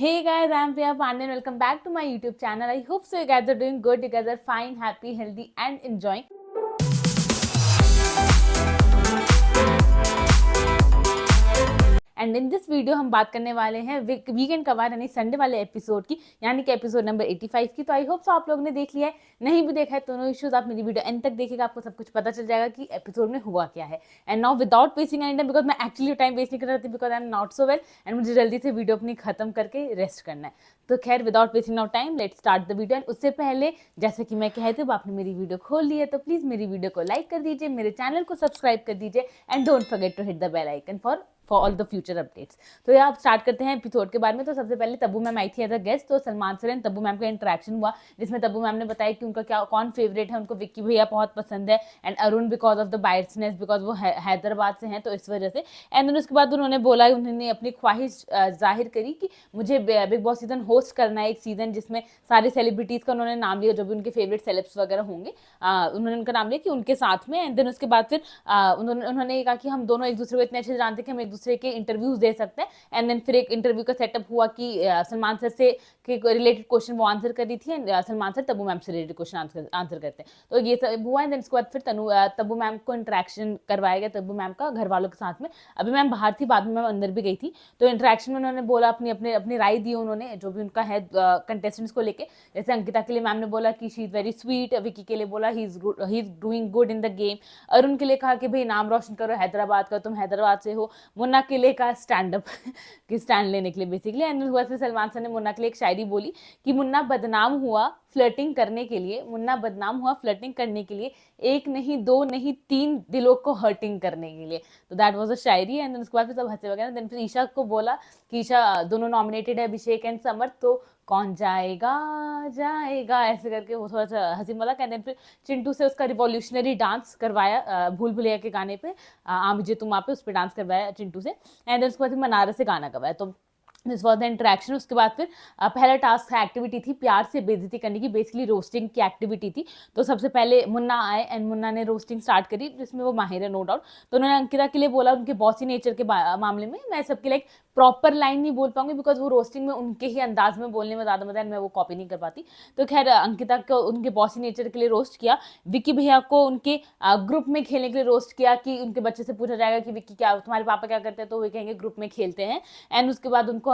Hey guys, I'm Priya Pandey and welcome back to my YouTube channel. I hope so you guys are doing good, you guys are fine, happy, healthy and enjoying. And in this video हम बात करने वाले हैं weekend कवार यानी Sunday वाले episode की, यानी कि एपिसोड नंबर 85 की। तो आई होप सो आप लोगों ने देख लिया है, नहीं भी देखा है तो नो इश्यूज, आप मेरी वीडियो एंड तक देखिएगा, आपको सब कुछ पता चल जाएगा कि एपिसोड में हुआ क्या है। And now without wasting any time, because मैं एक्चुअली टाइम वेस्ट नहीं कर रही थी, because I am not so well and मुझे जल्दी से वीडियो अपनी खत्म करके रेस्ट करना है। तो खैर without wasting now time, let's start the video. And उससे पहले जैसे कि मैं कहती हूँ, आपने मेरी वीडियो खोल ली है तो प्लीज मेरी वीडियो को लाइक कर दीजिए, मेरे चैनल को सब्सक्राइब कर दीजिए and don't forget to hit the bell icon for all the future updates. तो आप स्टार्ट करते हैं एपिसोड के बारे में। तो सबसे पहले तब्बू मैम आई थी एज अ गेस्ट। तो Salman sir and Tabu ma'am का इंटरेक्शन हुआ, जिसमें तब्बू मैम ने बताया कि उनका क्या कौन फेवरेट है, उनको विक्की भैया बहुत पसंद है and Arun because of the biasness, because वो हैदराबाद से हैं तो इस वजह से। एंड देन उसके बाद उन्होंने बोला, उन्होंने अपनी ख्वाहिश जाहिर करी कि मुझे बिग बॉस सीजन होस्ट करना है, एक सीजन जिसमें सारे सेलिब्रिटीज़ का उन्होंने नाम लिया, जो भी उनके फेवरेट सेलेब्स वगैरह होंगे उन्होंने उनका नाम लिया कि उनके साथ में। एंड देन उसके बाद फिर उन्होंने ये कहा कि हम दोनों एक दूसरे को इतने अच्छे से जानते हैं कि हम एक दूसरे के इंटरव्यूज दे सकते हैं। एंड देन फिर एक इंटरव्यू का सेटअप हुआ कि सलमान सर से के रिलेटेड क्वेश्चन वो आंसर कर रही थी and Salman sir Tabu ma'am से रिलेटेड क्वेश्चन आंसर करते हैं। तो ये सब हुआ। एंड देन उसके बाद फिर तब्बू मैम को इंटरेक्शन करवाया गया, तब्बू मैम का घर वालों के साथ में। अभी मैम बाहर थी, बाद में मैम अंदर भी गई थी। तो इंटरेक्शन में उन्होंने बोला, अपनी राय दी उन्होंने, जो भी उनका है कंटेस्टेंट्स को लेके। जैसे अंकिता के लिए मैम ने बोला कि she is very sweet, Vicky के लिए बोला he is doing good in the game. Arun के लिए कहा कि भाई नाम रोशन करो हैदराबाद का, तुम हैदराबाद से हो। मुन्ना के लिए कहा स्टैंड अप कि स्टैंड लेने के लिए बेसिकली। एंड हुआ फिर सलमान सर ने मुन्ना के लिए एक शायरी बोली कि मुन्ना बदनाम हुआ फ्लर्टिंग करने के लिए, मुन्ना बदनाम हुआ फ्लर्टिंग करने के लिए, एक नहीं दो नहीं तीन दिलों को हर्टिंग करने के लिए। तो that was a Shayari. And उसके बाद फिर सब हंसे वगैरह। देन फिर ईशा को बोला कि ईशा दोनों नॉमिनेटेड है, अभिषेक एंड समर, तो कौन जाएगा जाएगा ऐसे करके वो थोड़ा सा हंसी मजाक। एंड देन फिर चिंटू से उसका रिवॉल्यूशनरी डांस करवाया, भूल भुलैया के गाने पे, आ मुझे तुम आप पे, उस पर डांस करवाया चिंटू से। एंड देन उसके बाद मनारस से गाना गवाया। तो दिस वॉज द इंटरेक्शन। उसके बाद फिर पहला टास्क एक्टिविटी थी प्यार से बेइज्जती करने की, बेसिकली रोस्टिंग की एक्टिविटी थी। तो सबसे पहले मुन्ना आए एंड मुन्ना ने रोस्टिंग स्टार्ट करी, जिसमें वो माहिर है नो डाउट। तो उन्होंने अंकिता के लिए बोला, उनके बॉसी नेचर के मामले में मैं सबके लाइक प्रॉपर लाइन नहीं बोल पाऊंगी, बिकॉज वो रोस्टिंग में उनके ही अंदाज में बोलने में ज़्यादा मजा है, मैं वो कॉपी नहीं कर पाती। तो खैर अंकिता को उनके बॉसी नेचर के लिए रोस्ट किया। विक्की भैया को उनके ग्रुप में खेलने के लिए रोस्ट किया, कि उनके बच्चे से पूछा जाएगा कि विक्की क्या तुम्हारे पापा क्या करते हैं, तो वो कहेंगे ग्रुप में खेलते हैं। एंड उसके बाद उनको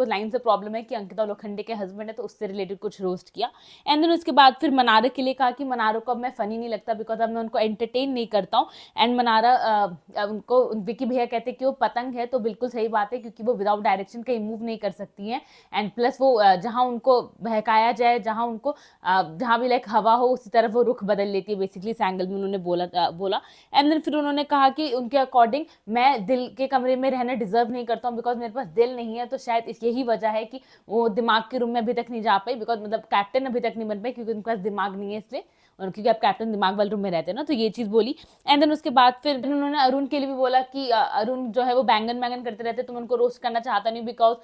लाइन से प्रॉब्लम है कि अंकिता लोखंडे के हस्बैंड है, तो उससे रिलेटेड कुछ रोस्ट किया। एंड देन उसके बाद फिर मनारा के लिए कहा कि मनारा को अब मैं फनी नहीं लगता, बिकॉज अब मैं उनको एंटरटेन नहीं करता हूँ। एंड मनारा उनको विक्की भैया कहते हैं कि वो पतंग है, तो बिल्कुल सही बात है, क्योंकि वो विदाउट डायरेक्शन कहीं मूव नहीं कर सकती हैं। एंड प्लस वो जहाँ उनको बहकाया जाए, जहाँ भी लाइक हवा हो उसी तरफ वो रुख बदल लेती है, बेसिकली इस एंगल में उन्होंने बोला। एंड देन फिर उन्होंने कहा कि उनके अकॉर्डिंग मैं दिल के कमरे में रहना डिजर्व नहीं करता हूँ, बिकॉज मेरे पास दिल नहीं है। तो शायद यही वजह है कि वो दिमाग के रूम में अभी तक नहीं जा पाई, बिकॉज मतलब कैप्टन अभी तक नहीं बन पाई, क्योंकि उनके पास दिमाग नहीं है इसलिए, और क्योंकि आप कैप्टन दिमाग वाले रूम में रहते हैं ना, तो ये चीज़ बोली। एंड देन उसके बाद फिर उन्होंने अरुण के लिए भी बोला कि अरुण जो है वो बैंगन करते रहते, तुम उनको रोस्ट करना चाहता नहीं, बिकॉज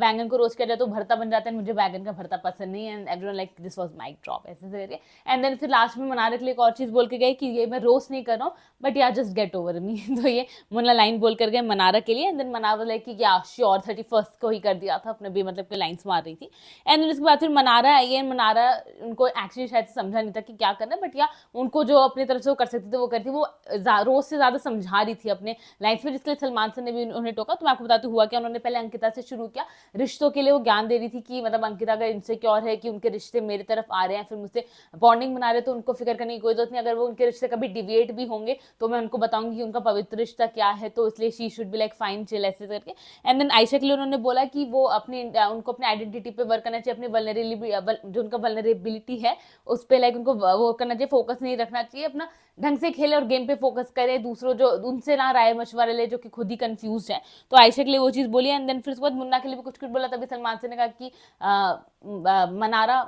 बैंगन को रोस्ट किया जाए तो भरता बन जाता है, मुझे बैंगन का भरता पसंद नहीं है। And everyone like this was mic drop ऐसे करके। एंड देन फिर लास्ट में मनाने के लिए एक और चीज़ बोल के गए कि ये मैं रोस्ट नहीं कर रहा हूँ, बट या जस्ट गेट ओवर मी। तो ये मुन्ना लाइन बोल कर गए मनारा के लिए। एंड देन मनारा लाइक कि या श्योर 31 को ही कर दिया था, अपने भी मतलब के लाइन्स मार रही थी। एंड देन उसके बाद फिर मनारा आई है। मनारा उनको एक्चुअली शायद समझा नहीं था कि क्या करना है, बट या उनको जो अपनी तरफ से वो कर सकती थी वो करती, वो रोज से ज्यादा समझा रही थी अपने लाइफ में, जिसके लिए सलमान सर ने भी उन्हें टोका। तो मैं आपको बताती हुआ क्या, उन्होंने पहले अंकिता से शुरू किया, रिश्तों के लिए वो ज्ञान दे रही थी कि मतलब अंकिता का इनसिक्योर है कि उनके रिश्ते मेरी तरफ आ रहे हैं, फिर मुझसे बॉन्डिंग बना रहे, तो उनको फिक्र करने की कोई जरूरत नहीं। अगर वो उनके रिश्ते कभी डिविएट भी होंगे तो मैं उनको बताऊंगी कि उनका पवित्र रिश्ता क्या है, तो इसलिए she should be like fine chill ऐसे करके। एंड देन आयशा के लिए उन्होंने बोला कि वो उनको अपने आइडेंटिटी पे वर्क करना चाहिए, अपनी वल्नरेबिलिटी जो उनका वल्नरेबिलिटी है उस पर लाइक उनको वो करना चाहिए, फोकस नहीं रखना चाहिए, अपना ढंग से खेले और गेम पे फोकस करे, दूसरों जो उनसे ना राय मशवरा ले जो कि खुद ही कंफ्यूज है। तो आयशा के लिए वो चीज़ बोली। एंड देन फिर उसके बाद मुन्ना के लिए भी कुछ बोला। तभी सलमान से ने कहा कि मनारा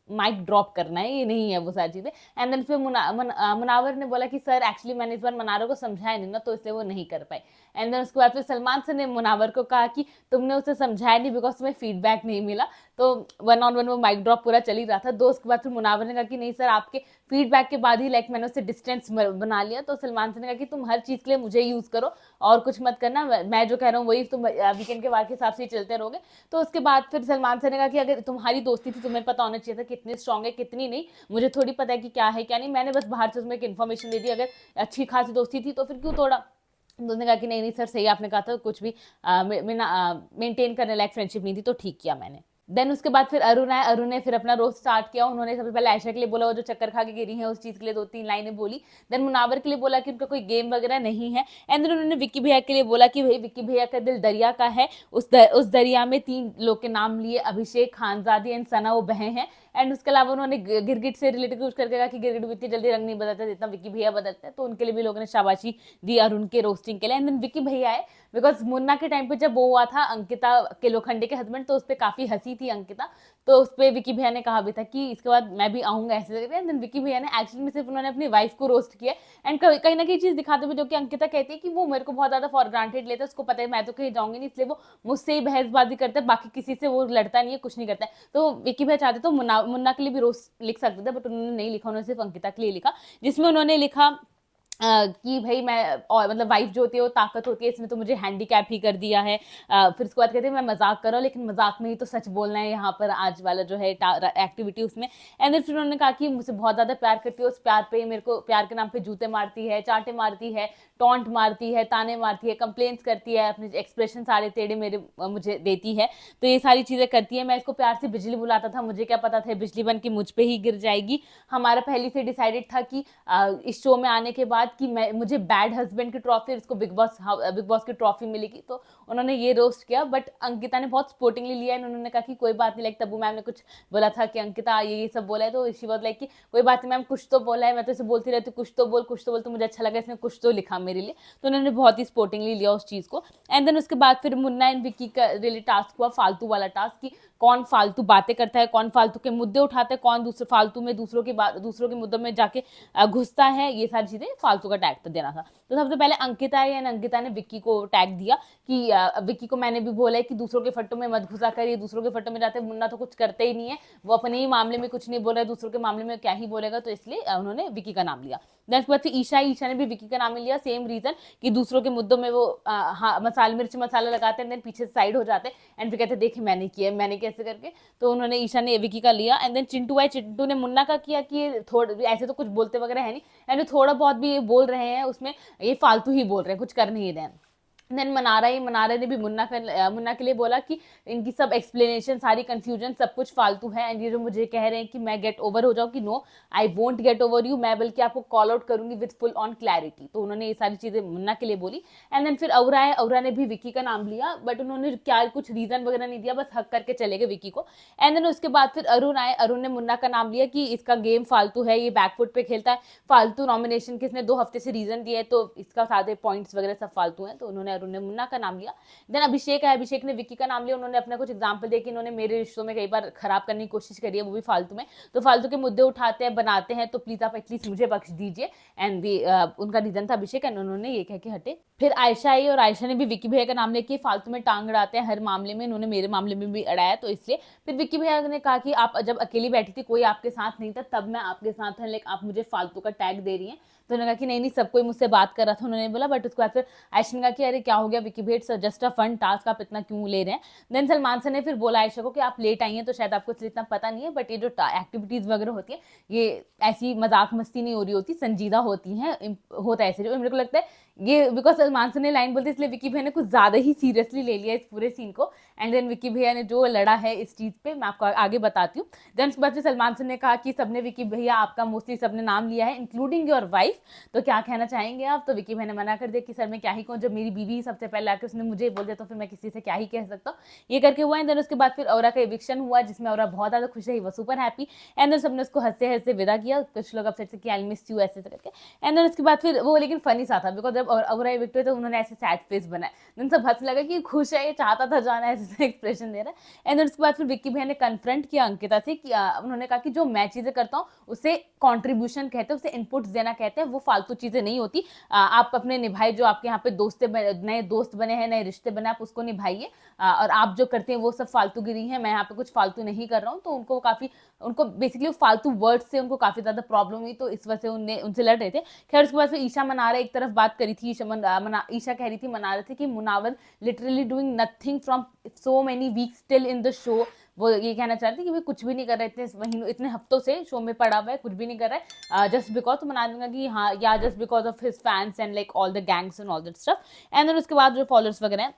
माइक ड्रॉप करना है, ये नहीं है वो सारी चीज़ें। एंड देन फिर मुनावर ने बोला कि सर एक्चुअली मैंने इस बार मनारो को समझाया नहीं ना, तो इसलिए वो नहीं कर पाए। एंड देन उसके बाद फिर सलमान सर ने मुनावर को कहा कि तुमने उसे समझाया नहीं बिकॉज तुम्हें फीडबैक नहीं मिला। तो 1-on-1 वो माइक ड्रॉप पूरा चल ही रहा था। उसके बाद फिर मुनावर ने कहा कि नहीं सर, आपके फीडबैक के बाद ही लाइक मैंने उससे डिस्टेंस बना लिया। तो सलमान सर ने कहा कि तुम हर चीज़ के लिए मुझे यूज़ करो और कुछ मत करना, मैं जो कह रहा हूँ वही तुम वीकेंड के वार के हिसाब से चलते रहोगे। तो उसके बाद फिर सलमान सर ने कहा कि अगर तुम्हारी दोस्ती थी तुम्हें पता होना चाहिए था कितनी स्ट्रांग है कितनी नहीं, मुझे थोड़ी पता है कि क्या है क्या नहीं, मैंने बस बाहर से उसमें एक इन्फॉर्मेशन दे दी, अगर अच्छी खासी दोस्ती थी तो फिर क्यों तोड़ा। उन्होंने कहा कि नहीं नहीं सर सही आपने कहा था, कुछ भी मेंटेन करने लायक फ्रेंडशिप नहीं थी, तो ठीक किया मैंने। देन उसके बाद फिर अरुण आए, अरुण ने फिर अपना रोज स्टार्ट किया। उन्होंने सबसे पहले आयशा के लिए बोला, वो जो चक्कर खा के गिरी है उस चीज के लिए 2-3 लाइनें बोली। देन मुनावर के लिए बोला कि उनका कोई गेम वगैरह नहीं है। एंड देन उन्होंने विक्की भैया के लिए बोला कि भाई विक्की भैया का दिल दरिया का है, उस दरिया में 3 लोग के नाम लिए, अभिषेक, खानजादी एंड सना, वो बहन है। एंड उसके अलावा उन्होंने गिरगिट से रिलेटेड कुछ करके कहा कि गिरगिट इतनी जल्दी रंग नहीं बदलता जितना विक्की भैया बदलते हैं, तो उनके लिए भी लोगों ने शाबाशी दी अरुण के रोस्टिंग के लिए। एंड देन विक्की भैया आए बिकॉज मुन्ना के टाइम पे जब वो हुआ था अंकिता के लोखंडे के हस्बैंड, तो उस पर काफी हंसी थी अंकिता, तो उस पर विक्की भैया ने कहा भी था कि इसके बाद मैं भी आऊंगा ऐसे करके। एंड देन विक्की भैया ने एक्चुअली में सिर्फ उन्होंने अपनी वाइफ को रोस्ट किया एंड कहीं ना कहीं चीज दिखाते हुए, जो कि अंकिता कहती है कि वो मेरे को बहुत ज्यादा फॉर ग्रांटेड लेता है, उसको पता है मैं तो कहीं जाऊंगी नहीं, इसलिए वो मुझसे ही बहसबाजी करता है, बाकी किसी से वो लड़ता नहीं है, कुछ नहीं करता है। तो विक्की भैया चाहते तो मुन्ना के लिए भी रोस्ट लिख सकते थे, बट उन्होंने नहीं लिखा, उन्होंने सिर्फ अंकिता के लिए लिखा, जिसमें उन्होंने लिखा कि भाई मैं, और मतलब वाइफ जो होती है वो ताकत होती है, इसमें तो मुझे हैंडीकैप ही कर दिया है। फिर उसके बाद कहते हैं मैं मजाक कर रहा हूँ, लेकिन मजाक में ही तो सच बोलना है यहाँ पर आज वाला जो है एक्टिविटी उसमें। एंड फिर उन्होंने कहा कि मुझसे बहुत ज़्यादा प्यार करती है, उस प्यार पे मेरे को, प्यार के नाम पे जूते मारती है, चांटे मारती है, टॉन्ट मारती है, ताने मारती है, कंप्लेंट्स करती है, अपने एक्सप्रेशन सारे टेढ़े मेरे मुझे देती है, तो ये सारी चीज़ें करती है। मैं इसको प्यार से बिजली बुलाता था, मुझे क्या पता था बिजली बन के मुझ पे ही गिर जाएगी। हमारा पहले से डिसाइडेड था कि इस शो में आने के बाद कि मुझे बैड हस्बैंड की ट्रॉफी, इसको बिग बॉस की ट्रॉफी मिलेगी। तो उन्होंने ये रोस्ट किया, बट अंकिता ने बहुत स्पोर्टिंगली लिया। उन्होंने कहा कि कोई बात नहीं, लाइक तब्बू मैम ने कुछ बोला था कि अंकिता ये सब बोला है, तो शी वाज लाइक कि कोई बात नहीं मैम, कुछ तो बोला है, मैं तो इसे बोलती रहती हूँ कुछ तो बोल, तो मुझे अच्छा लगा इसने कुछ तो लिखा मेरे लिए। तो उन्होंने बहुत ही स्पोर्टिंगली लिया उस चीज़ को। एंड देन उसके बाद फिर मुन्ना एंड विक्की का रियली टास्क हुआ, फालतू वाला टास्क, कि कौन फालतू बातें करता है, कौन फालतू के मुद्दे उठाता है, कौन फालतू में दूसरों के मुद्दों में जाके घुसता है, ये सारी चीजें फालतू का टैग देना था। तो सबसे पहले अंकिता है, यानी अंकिता ने विक्की को टैग दिया कि विक्की को मैंने भी बोला है कि दूसरों के फट्टों में मत घुसा कर, ये दूसरों के फट्टों में जाते, मुन्ना तो कुछ करते ही नहीं है, वो अपने ही मामले में कुछ नहीं बोल रहा है, दूसरों के मामले में क्या ही बोलेगा, तो इसलिए उन्होंने विक्की का नाम लिया। उसके बाद ईशा ने भी विक्की का नाम लिया, सेम रीजन कि दूसरों के मुद्दों में वो मिर्च मसाला लगाते हैं, देन पीछे से साइड हो जाते हैं एंड फिर कहते देखे मैंने किया, मैंने कैसे करके। तो उन्होंने ईशा ने विक्की का लिया। एंड देन चिंटू ने मुन्ना का किया कि थोड़ा ऐसे तो कुछ बोलते वगैरह है नहीं, एंड थोड़ा बहुत भी ये बोल रहे हैं उसमें ये फालतू ही बोल रहे हैं, कुछ कर नहीं रहे हैं। देन मनारा ने भी मुन्ना के लिए बोला कि इनकी सब एक्सप्लेनेशन, सारी कंफ्यूजन, सब कुछ फालतू है, एंड ये जो मुझे कह रहे हैं कि मैं गेट ओवर हो जाऊँ, कि no I won't get over you, मैं बल्कि आपको कॉल आउट करूंगी विद फुल ऑन क्लैरिटी। तो उन्होंने ये सारी चीजें मुन्ना के लिए बोली। एंड देन फिर औरा ने भी विक्की का नाम लिया, बट उन्होंने क्या कुछ रीजन वगैरह नहीं दिया, बस हक करके चले गए विक्की को। एंड देन उसके बाद फिर अरुण आए, अरुण ने मुन्ना का नाम लिया कि इसका गेम फालतू है, ये बैकफुट पे खेलता है, फालतू नॉमिनेशन के इसने 2 हफ्ते से रीजन दिए, तो इसका सारे पॉइंट्स वगैरह सब फालतू है। तो उन्होंने अरुण ने मुन्ना का नाम लिया। देन अभिषेक है, अभिषेक ने विक्की का नाम लिया। उन्होंने अपना कुछ एग्जांपल दिया कि इन्होंने मेरे रिश्तों में कई बार खराब करने की कोशिश करी है, वो भी फालतू में, तो फालतू के मुद्दे उठाते हैं, बनाते हैं, तो प्लीज आप एटलीस्ट मुझे बख्श दीजिए। एंड उनका रीजन था अभिषेक, एंड उन्होंने ये कह के हटे। फिर आयशा आई, और आयशा ने भी विक्की भैया का नाम लेके फालतू में टांग अड़ाते हैं हर मामले में, इन्होंने मेरे मामले में भी अड़ाया, तो इसलिए फिर विक्की भैया ने कहा कि आप जब अकेली बैठी थी, कोई आपके साथ नहीं था, तब मैं आपके साथ था, लेकिन आप मुझे फालतू का टैग दे रही हैं। तो उन्होंने कहा कि नहीं सब कोई मुझसे बात कर रहा था, उन्होंने बोला। बट उसके बाद फिर आयशा ने कहा कि अरे क्या हो गया विक्की भेट sir, just a fun task, आप इतना क्यों ले रहे हैं। देन सलमान सर ने फिर बोला आयशा को कि आप लेट आई हैं, तो शायद आपको इसलिए इतना पता नहीं है, बट ये जो एक्टिविटीज वगैरह होती है, ये ऐसी मजाक मस्ती नहीं हो रही होती, संजीदा होती है, होता है ऐसे। जो मेरे को लगता है ये बिकॉज सलमान सर ने लाइन बोलती, इसलिए विक्की भैया ने कुछ ज्यादा ही सीरियसली ले लिया इस पूरे सीन को। एंड देन विक्की भैया ने जो लड़ा है इस चीज पे, मैं आपको आगे बताती हूँ। देन उसके बाद फिर सलमान सर ने कहा कि सबने विक्की भैया आपका मोस्टली सबने नाम लिया है, इंक्लूडिंग योर वाइफ, तो क्या कहना चाहेंगे आप। तो विक्की भैया ने मना कर दिया कि सर मैं क्या ही कहूँ, जब मेरी बीवी सबसे पहले आकर उसने मुझे बोल दिया, तो फिर मैं किसी से क्या ही कह सकता हूँ। ये करके हुआ। एंड देन उसके बाद फिर औरा का एविक्शन हुआ, जिसमें औरा बहुत ज्यादा खुश रही, वो सुपर हैप्पी। एंड देन सबने उसको हंसते हंसते विदा किया, कुछ लोग अपसेट से कि आई मिस यू ऐसे करके। एंड देन उसके बाद फिर वो लेकिन फनी सा था, बिकॉज जब औरा एविक्ट हुए तो उन्होंने ऐसे सैड फेस बनाया, देन सब हंस लगा कि खुश है, ये चाहता था जाना, ऐसे जैसा एक्सप्रेशन दे रहा है। एंड उसके बाद फिर विक्की भैया ने कन्फ्रंट किया अंकिता से कि उन्होंने कहा कि जो मैं चीज़ें करता हूँ उसे कॉन्ट्रीब्यूशन कहते हैं, उसे इनपुट्स देना कहते हैं, वो फालतू चीज़ें नहीं होती। आप अपने निभाए, जो आपके यहाँ पे नए दोस्त बने हैं, नए रिश्ते बने, आप उसको निभाइए, और आप जो करते हैं वो सब फालतूगिरी है, मैं यहाँ पे कुछ फालतू नहीं कर रहा हूँ। तो उनको बेसिकली फालतू वर्ड्स से उनको काफ़ी ज़्यादा प्रॉब्लम हुई, तो इस वजह से उनसे लड़ रहे थे। खैर उसके बाद फिर ईशा मनारा एक तरफ बात करी थी, ईशा कह रही थी मनारा से कि Munawar literally doing nothing from so many weeks still in the show. वो ये कहना चाहती है कि भाई कुछ भी नहीं कर रहे, इतने हफ्तों से शो में पड़ा हुआ है, कुछ भी नहीं कर रहा है, जस्ट बिकॉज। तो मना दूंगा कि हाँ, या just because of his fans and like all the gangs and all that stuff. And then उसके बाद जो फॉलोअर्स वगैरह हैं,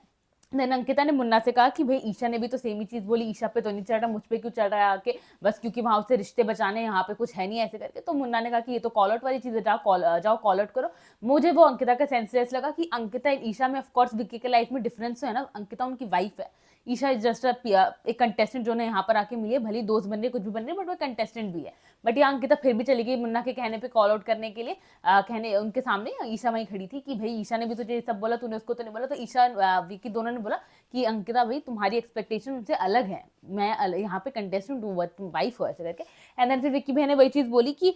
देन अंकिता ने मुन्ना से कहा कि भाई ईशा ने भी तो सेम ही चीज़ बोली, ईशा पे तो नहीं चढ़ रहा, मुझ पे क्यों चढ़ रहा है आके, बस क्योंकि वहाँ उससे रिश्ते बचाने, यहाँ पे कुछ है नहीं ऐसे करके। तो मुन्ना ने कहा कि ये तो कॉल आउट वाली चीज़ है, जाओ कॉल आउट करो। मुझे वो अंकिता का सेंसलेस लगा कि अंकिता एंड ईशा में ऑफकोर्स विक्की के लाइफ में डिफरेंस है ना, अंकिता उनकी वाइफ है, ईशा इज जस्ट एक कंटेस्टेंट जो ने यहाँ पर आके मिली है, भले दोस्त बन रहे कुछ भी बन रहे, बट वो कंटेस्टेंट भी है। बट यहाँ अंकिता फिर भी चली गई मुन्ना के कहने पे कॉल आउट करने के लिए, कहने उनके सामने ईशा वहीं खड़ी थी कि भाई ईशा ने भी तुझे सब बोला, तूने उसको तो नहीं बोला। तो ईशा विक्की दोनों ने बोला कि अंकिता भाई तुम्हारी एक्सपेक्टेशन उनसे अलग है, मैं यहाँ पे कंटेस्टेंट हूँ, तुम वाइफ हो, ऐसे करके। एंड देन फिर विक्की भैया ने वही चीज़ बोली कि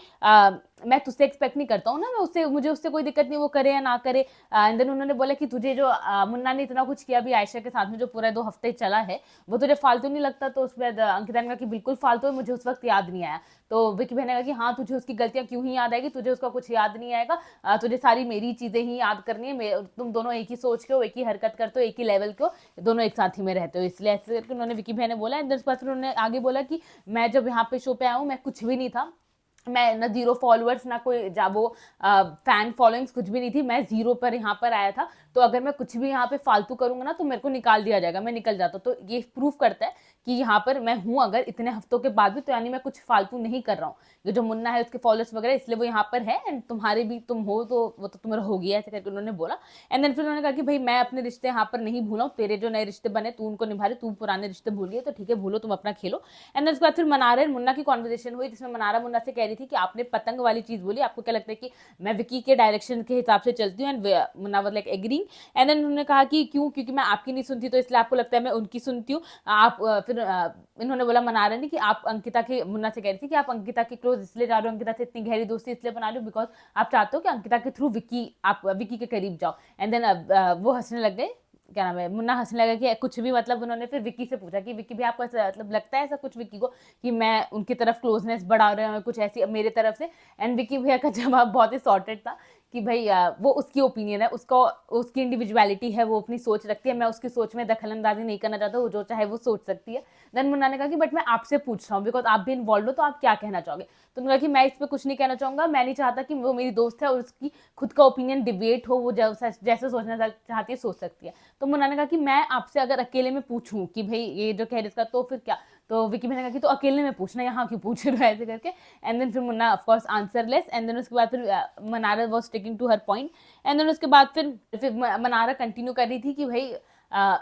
मैं तुझसे एक्सपेक्ट नहीं करता हूँ ना, मुझे उससे कोई दिक्कत नहीं, वो करे या ना करे। एंड देन उन्होंने बोला कि तुझे जो मुन्ना ने इतना कुछ किया भी आयशा के साथ में, जो पूरा 2 हफ्ते चला है, वो तुझे फालतू नहीं लगता? तो उस बाद अंकिता ने कहा कि बिल्कुल फालतू है, मुझे उस वक्त याद नहीं आया। तो विक्की भैया ने कहा कि हाँ, तुझे उसकी गलतियां क्यों ही याद आएगी, तुझे उसका कुछ याद नहीं आएगा, तुझे सारी मेरी चीज़ें ही याद करनी है, तुम दोनों एक ही सोच के हो, एक ही हरकत करते हो, एक ही लेवल के हो, दोनों एक साथ ही में रहते हो, इसलिए ऐसे करके उन्होंने विक्की भैया ने बोला। एंड उसके बाद फिर उन्होंने आगे बोला कि मैं जब यहाँ पे शो पे आया हूँ, मैं कुछ भी नहीं था, मैं ना 0 फॉलोअर्स, ना कोई वो फैन फॉलोइंग्स, कुछ भी नहीं थी, मैं 0 पर यहाँ पर आया था। तो अगर मैं कुछ भी यहाँ पे फालतू करूंगा ना, तो मेरे को निकाल दिया जाएगा, मैं निकल जाता। तो ये प्रूफ करता है कि यहाँ पर मैं हूँ अगर इतने हफ्तों के बाद भी, तो यानी मैं कुछ फालतू नहीं कर रहा हूँ। ये जो मुन्ना है उसके फॉलोअर्स वगैरह, इसलिए वो यहाँ पर है, एंड तुम्हारे भी तुम हो, तो वो तो तुम्हारा हो गया, ऐसे करके उन्होंने बोला। एंड देन फिर उन्होंने कहा कि भाई मैं अपने रिश्ते यहाँ पर नहीं भूला हूँ, तेरे जो नए रिश्ते बने तू उनको निभा रहे, तू पुराने रिश्ते भूल गए, तो ठीक है भूलो, तुम अपना खेलो। एंड देन उसके बाद फिर मनारा और मुन्ना की कॉन्वर्सेशन हुई, जिसमें मनारा मुन्ना से कह रही थी कि आपने पतंग वाली चीज़ बोली, आपको क्या लगता है कि मैं विक्की के डायरेक्शन के हिसाब से चलती हूँ? And Munna was like agreeing. And then उन्होंने कहा कि क्योंकि मैं आपकी नहीं सुनती, तो इसलिए आपको लगता है मैं उनकी सुनती हूँ। फिर इन्होंने बोला मनारा ने कि आप अंकिता के, मुन्ना से कह रही थी कि आप अंकिता के क्लोज इसलिए जा रहे हो, अंकिता से इतनी गहरी दोस्ती इसलिए बना रहे हो बिकॉज आप चाहते हो कि अंकिता के थ्रू आप विक्की के करीब जाओ। एंड देन वो हंसने लग गए, क्या नाम है, मुन्ना हंसने लगा कि कुछ भी, मतलब उन्होंने फिर विक्की से पूछा कि विक्की भी आपको ऐसा मतलब लगता है ऐसा कुछ विक्की को कि मैं उनकी तरफ क्लोजनेस बढ़ा रहे हैं कुछ ऐसी मेरे तरफ से? एंड विक्की भैया का जवाब बहुत ही सॉर्टेड था कि भाई वो उसकी ओपिनियन है, उसकी इंडिविजुअलिटी है, वो अपनी सोच रखती है, मैं उसकी सोच में दखल अंदाजी नहीं करना चाहता, वो जो चाहे वो सोच सकती है। देन मुन्ना ने कहा कि बट मैं आपसे पूछ रहा हूँ बिकॉज आप भी इन्वॉल्व हो, तो आप क्या कहना चाहोगे? तो उन्होंने कहा कि मैं इस पर कुछ नहीं कहना चाहूँगा, मैं नहीं चाहता कि वो मेरी दोस्त है और उसकी खुद का ओपिनियन डिबेट हो, वो जैसे सोचना चाहती है सोच सकती है। तो मुन्ना ने कहा कि मैं आपसे अगर अकेले में पूछूं कि भाई ये जो कह रही इसका, तो फिर क्या? तो विक्की मैंने कहा कि तो अकेले में पूछना, यहाँ क्यों पूछ रहे हो ऐसे करके। एंड देन फिर Munna of course answerless. And then उसके बाद फिर Mannara was sticking to her point. And then उसके बाद फिर मनारा कंटिन्यू कर रही थी कि भाई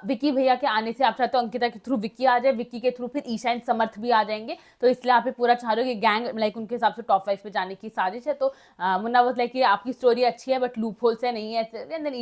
विक्की भैया के आने से आप चाहते हो अंकिता के थ्रू विक्की आ जाए, विक्की के थ्रू फिर ईशा एंड समर्थ भी आ जाएंगे, तो इसलिए आप पूरा चाह रहे हो कि गैंग लाइक उनके हिसाब से टॉप 5 पे जाने की साजिश है। तो मुन्ना वाज लाइक आपकी स्टोरी अच्छी है बट लूप होल से नहीं है ऐसे। एंड देन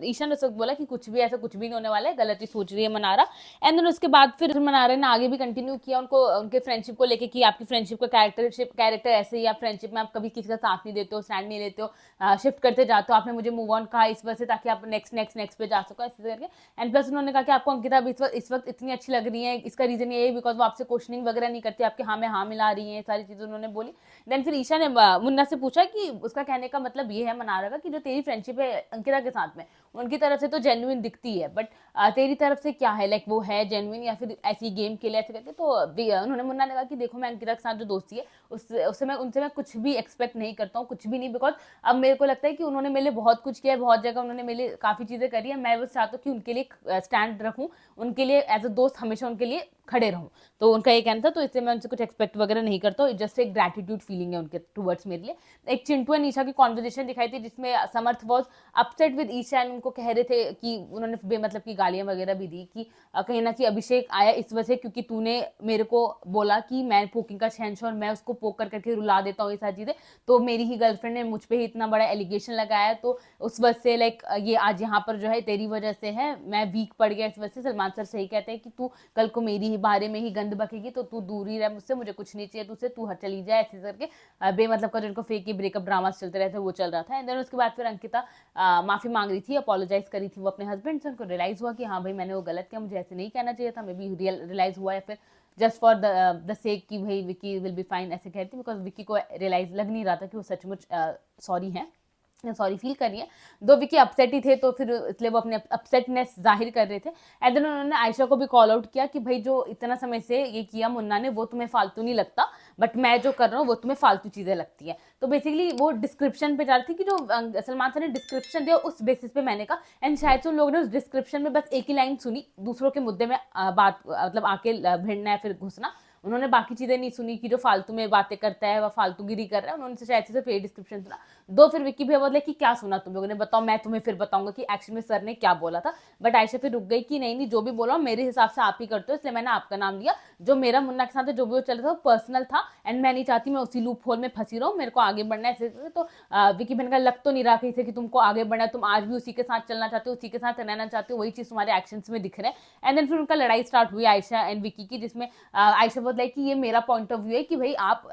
ईशा ने सब बोला कि कुछ भी, ऐसा कुछ भी नहीं होने वाला है, गलत ही सोच रही है मनारा। एंड देन उसके बाद फिर मनारा ने आगे भी कंटिन्यू किया उनको, उनके फ्रेंडशिप को लेके कि आपकी फ्रेंडशिप का कैरेक्टर ऐसे ही, आप फ्रेंडशिप में आप कभी किसी का साथ नहीं देते हो, स्टैंड नहीं लेते हो, शिफ्ट करते जाते हो, आपने मुझे मूव ऑन कहा इस वजह से ताकि आप नेक्स्ट पे जा सको ऐसे करके। एंड प्लस उन्होंने कहा कि आपको अंकिता इस वक्त इतनी अच्छी लग रही है, इसका रीजन ये है बिकॉज वो आपसे क्वेश्चनिंग वगैरह नहीं करती, आपके हाँ में हाँ मिला रही है, सारी चीजें उन्होंने बोली। देन फिर ईशा ने मुन्ना से पूछा कि उसका कहने का मतलब ये है मनारा का कि जो तेरी फ्रेंडशिप है अंकिता के साथ में, उनकी तरफ से तो जेन्युइन दिखती है, बट तेरी तरफ से क्या है, लाइक वो है जेन्युइन या फिर ऐसी गेम के लिए ऐसे करके। तो उन्होंने मुन्ना ने कहा कि देखो मैं अंकिता के साथ जो दोस्ती है उससे मैं कुछ भी एक्सपेक्ट नहीं करता हूँ, कुछ भी नहीं, बिकॉज अब मेरे को लगता है कि उन्होंने मेरे लिए बहुत कुछ किया है, बहुत जगह उन्होंने मेरे लिए काफ़ी चीज़ें करी है, मैं बस चाहता हूँ कि उनके लिए स्टैंड रखूँ, उनके लिए एज अ दोस्त हमेशा उनके लिए खड़े रहूं। तो उनका ये कहना था, तो इसलिए मैं उनसे कुछ एक्सपेक्ट वगैरह नहीं करता हूँ, जस्ट एक ग्रेटिट्यूड फीलिंग है उनके टुवर्ड्स मेरे लिए। एक चिंटू एंड ईशा की कॉन्वर्जेशन दिखाई थी जिसमें Samarth was upset with Isha and उनको कह रहे थे कि उन्होंने बेमतलब की गालियां वगैरह भी दी कि कहीं ना कहीं अभिषेक आया इस वजह से क्योंकि तूने मेरे को बोला कि मैं पोकिंग का शहंशाह और मैं उसको पोक कर करके रुला देता हूँ, ये सारी चीजें, तो मेरी ही गर्लफ्रेंड ने मुझ पे ही इतना बड़ा एलिगेशन लगाया, तो उस वजह से लाइक ये आज यहाँ पर जो है तेरी वजह से है, मैं वीक पड़ गया इस वजह से। सलमान सर सही कहते हैं कि तू कल को मेरी ही बारे में ही गंद बकेगी तो तू दूर ही रह मुझसे, मुझे कुछ नहीं चाहिए तुझसे, तू हर चली जाए, ऐसे करके बेमतलब का जो उनको फेक ब्रेकअप ड्रामा चलते रहते वो चल रहा था। एंड देन उसके बाद फिर अंकिता माफी मांग रही थी, अपोलोजाइज करी थी वो अपने हस्बैंड से। उनको रियलाइज हुआ कि हाँ भाई मैंने वो गलत किया, मुझे ऐसे नहीं कहना चाहिए था, मे बी रियलाइज हुआ है फिर जस्ट फॉर द सेक कि भाई विक्की विल बी फाइन ऐसे कहती, बिकॉज विक्की को रियलाइज लग नहीं रहा था कि वो सचमुच सॉरी है, सॉरी फील कर रही है। दो विकी अपसेट ही थे तो फिर इसलिए वो अपने अपसेटनेस जाहिर कर रहे थे। एंड देन उन्होंने आयशा को भी कॉल आउट किया कि भाई जो इतना समय से ये किया मुन्ना ने वो तुम्हें फालतू नहीं लगता, बट मैं जो कर रहा हूँ वो तुम्हें फालतू चीजें लगती है। तो बेसिकली वो डिस्क्रिप्शन पे जा रही थी कि जो सलमान खान ने डिस्क्रिप्शन दिया उस बेसिस पे मैंने कहा, एंड शायद से उन लोगों ने उस डिस्क्रिप्शन में बस एक ही लाइन सुनी, दूसरों के मुद्दे में बात मतलब आके भिड़ना है फिर घुसना, उन्होंने बाकी चीजें नहीं सुनी कि जो फालतू में बातें करता है वह फालतूगिरी कर रहा है, उन्होंने शायद से सिर्फ ये डिस्क्रिप्शन सुना। दो फिर विक्की भैया बोले कि क्या सुना तुम लोगों ने, बताओ मैं तुम्हें फिर बताऊंगा कि एक्चुअली में सर ने क्या बोला था। बट आयशा फिर रुक गई कि नहीं जो भी बोला मेरे हिसाब से आप ही करते हो, इसलिए मैंने आपका नाम लिया, जो मेरा मुन्ना के साथ जो भी वो चल रहा था वो पर्सनल था एंड मैं नहीं चाहती मैं उसी लूप होल में फंसी रहूं, मेरे को आगे बढ़ना है। तो विक्की बहन का लग तो नहीं रहा कहीं से कि तुमको आगे बढ़ना है, तुम आज भी उसी के साथ चलना चाहते हो, उसी के साथ रहना चाहते हो, वही चीज तुम्हारे एक्शन में दिख रहे हैं। एंड देन फिर उनका लड़ाई स्टार्ट हुई आयशा एंड विक्की की, जिसमें आयशा बोल कि ये मेरा पॉइंट ऑफ व्यू है कि भाई आप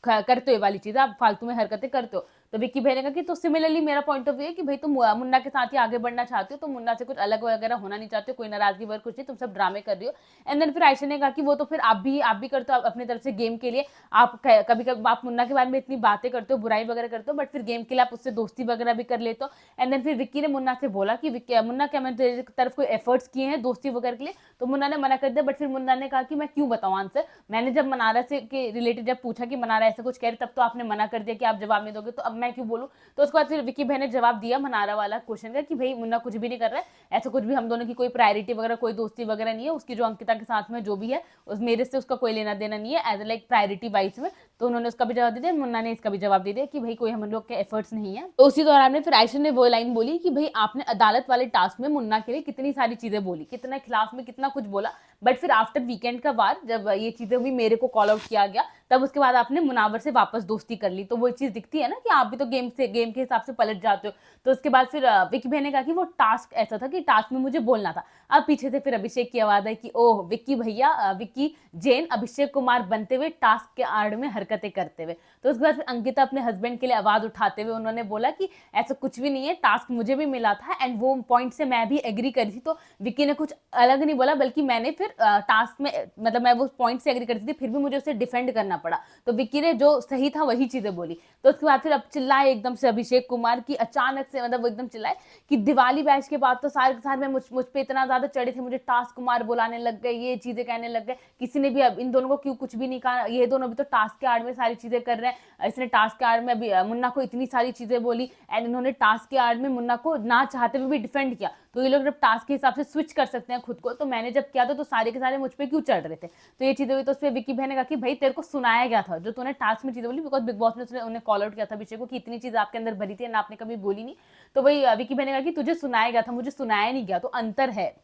करते हो ये वाली चीज, आप फालतू में हरकतें करते हो। तो विक्की भाई ने कहा कि तो सिमिलरली मेरा पॉइंट ऑफ व्यू है कि भाई तुम मुन्ना के साथ ही आगे बढ़ना चाहते हो, तो मुन्ना से कुछ अलग वगैरह होना नहीं चाहते हो, कोई नाराजगी वगैरह कुछ नहीं, तुम सब ड्रामे कर रही हो। एंड देन फिर आयशा ने कहा कि वो तो फिर आप भी करते हो अपनी तरफ से गेम के लिए, आप कभी कभी आप मुन्ना के बारे में इतनी बातें करते हो, बुराई वगैरह करते हो, बट फिर गेम के लिए आप उससे दोस्ती वगैरह भी कर लेते हो। एंड देन फिर विक्की ने मुन्ना से बोला कि मुन्ना क्या मैंने तेरी तरफ कोई एफर्ट्स किए हैं दोस्ती वगैरह के लिए, तो मुन्ना ने मना कर दिया। बट फिर मुन्ना ने कहा कि मैं क्यों बताऊं आंसर, मैंने जब मनारा से के रिलेटेड जब पूछा कि मनारा ऐसा कुछ कह रही तब तो आपने मना कर दिया कि आप जवाब नहीं दोगे, तो अब मैं क्यों बोलूं। तो उसके बाद फिर विक्की भाई ने जवाब दिया मनारा वाला क्वेश्चन का कि भाई मुन्ना कुछ भी नहीं कर रहा है, ऐसा कुछ भी हम दोनों की कोई प्रायोरिटी वगैरह कोई दोस्ती वगैरह नहीं है, उसकी जो अंकिता के साथ में जो भी है उस मेरे से उसका कोई लेना देना नहीं है एज लाइक प्रायोरिटी वाइज में। तो उन्होंने उसका भी जवाब दे दिया, मुन्ना ने इसका भी जवाब दे दिया कि भाई कोई हम लोग के एफर्ट्स नहीं है। तो उसी दौरान में फिर आयशा ने वो लाइन बोली कि भाई आपने अदालत वाले टास्क में मुन्ना के लिए कितनी सारी चीजें बोली, कितना खिलाफ में कितना कुछ बोला, बट फिर आफ्टर वीकेंड का बाद जब ये चीजें हुई मेरे को कॉल आउट किया गया, तब उसके बाद आपने मुनावर से वापस दोस्ती कर ली। तो वो चीज दिखती है ना कि आप भी तो गेम के हिसाब से पलट जाते हो। तो उसके बाद फिर विक्की भाई ने कहा कि वो टास्क ऐसा था कि टास्क में मुझे बोलना था। अब पीछे से फिर अभिषेक की आवाज है कि ओह विक्की भैया, विक्की जैन अभिषेक कुमार बनते हुए टास्क के आड़ में हरकतें करते हुए। तो उसके बाद फिर अंकिता अपने हस्बैंड के लिए आवाज उठाते हुए उन्होंने बोला कि ऐसा कुछ भी नहीं है, टास्क मुझे भी मिला था एंड वो पॉइंट से मैं भी एग्री करी थी। तो विक्की ने कुछ अलग नहीं बोला, बल्कि मैंने फिर टास्क में मतलब मैं वो पॉइंट से एग्री करती थी, फिर भी मुझे उसे डिफेंड करना पड़ा। तो विक्की ने जो सही था वही चीजें बोली। तो उसके बाद फिर अब चिल्लाए एकदम से अभिषेक कुमार की, अचानक से मतलब वो एकदम चिल्लाए कि दिवाली बैच के बाद तो सारे के सारे मुझ पे इतना ज्यादा चढ़े थे, मुझे टास्क कुमार बुलाने लग गए, ये चीजें कहने लग गए, किसी ने भी अब इन दोनों को क्यों कुछ भी नहीं कहा, ये दोनों भी तो टास्क के आड़ में सारी चीजें कर रहे हैं, इसने टास्क के आड़ में अभी मुन्ना को इतनी सारी चीजें बोली एंड इन्होंने टास्क के आड़ में मुन्ना को ना चाहते हुए भी डिफेंड किया। तो ये लोग जब टास्क के हिसाब से स्विच कर सकते हैं खुद को, तो मैंने जब किया था तो सारे के सारे मुझ पे क्यों चढ़ रहे थे। तो ये चीजें हुई। तो उस पर विक्की भाई ने कहा कि भाई तेरे को सुनाया गया था जो तूने टास्क में चीजें बोली, बिकॉज बिग बॉस ने उन्हें कॉल आउट किया था अभिषेक को कि इतनी चीज आपके अंदर भरी थी ना आपने कभी बोली नहीं। तो वही विक्की भाई ने कहा कि तुझे सुनाया गया था, मुझे सुनाया नहीं गया, तो अंतर है।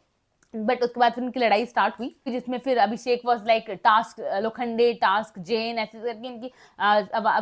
बट उसके बाद फिर उनकी लड़ाई स्टार्ट हुई जिसमें फिर Abhishek was like task Lokhande, task Jain, ऐसे करके इनकी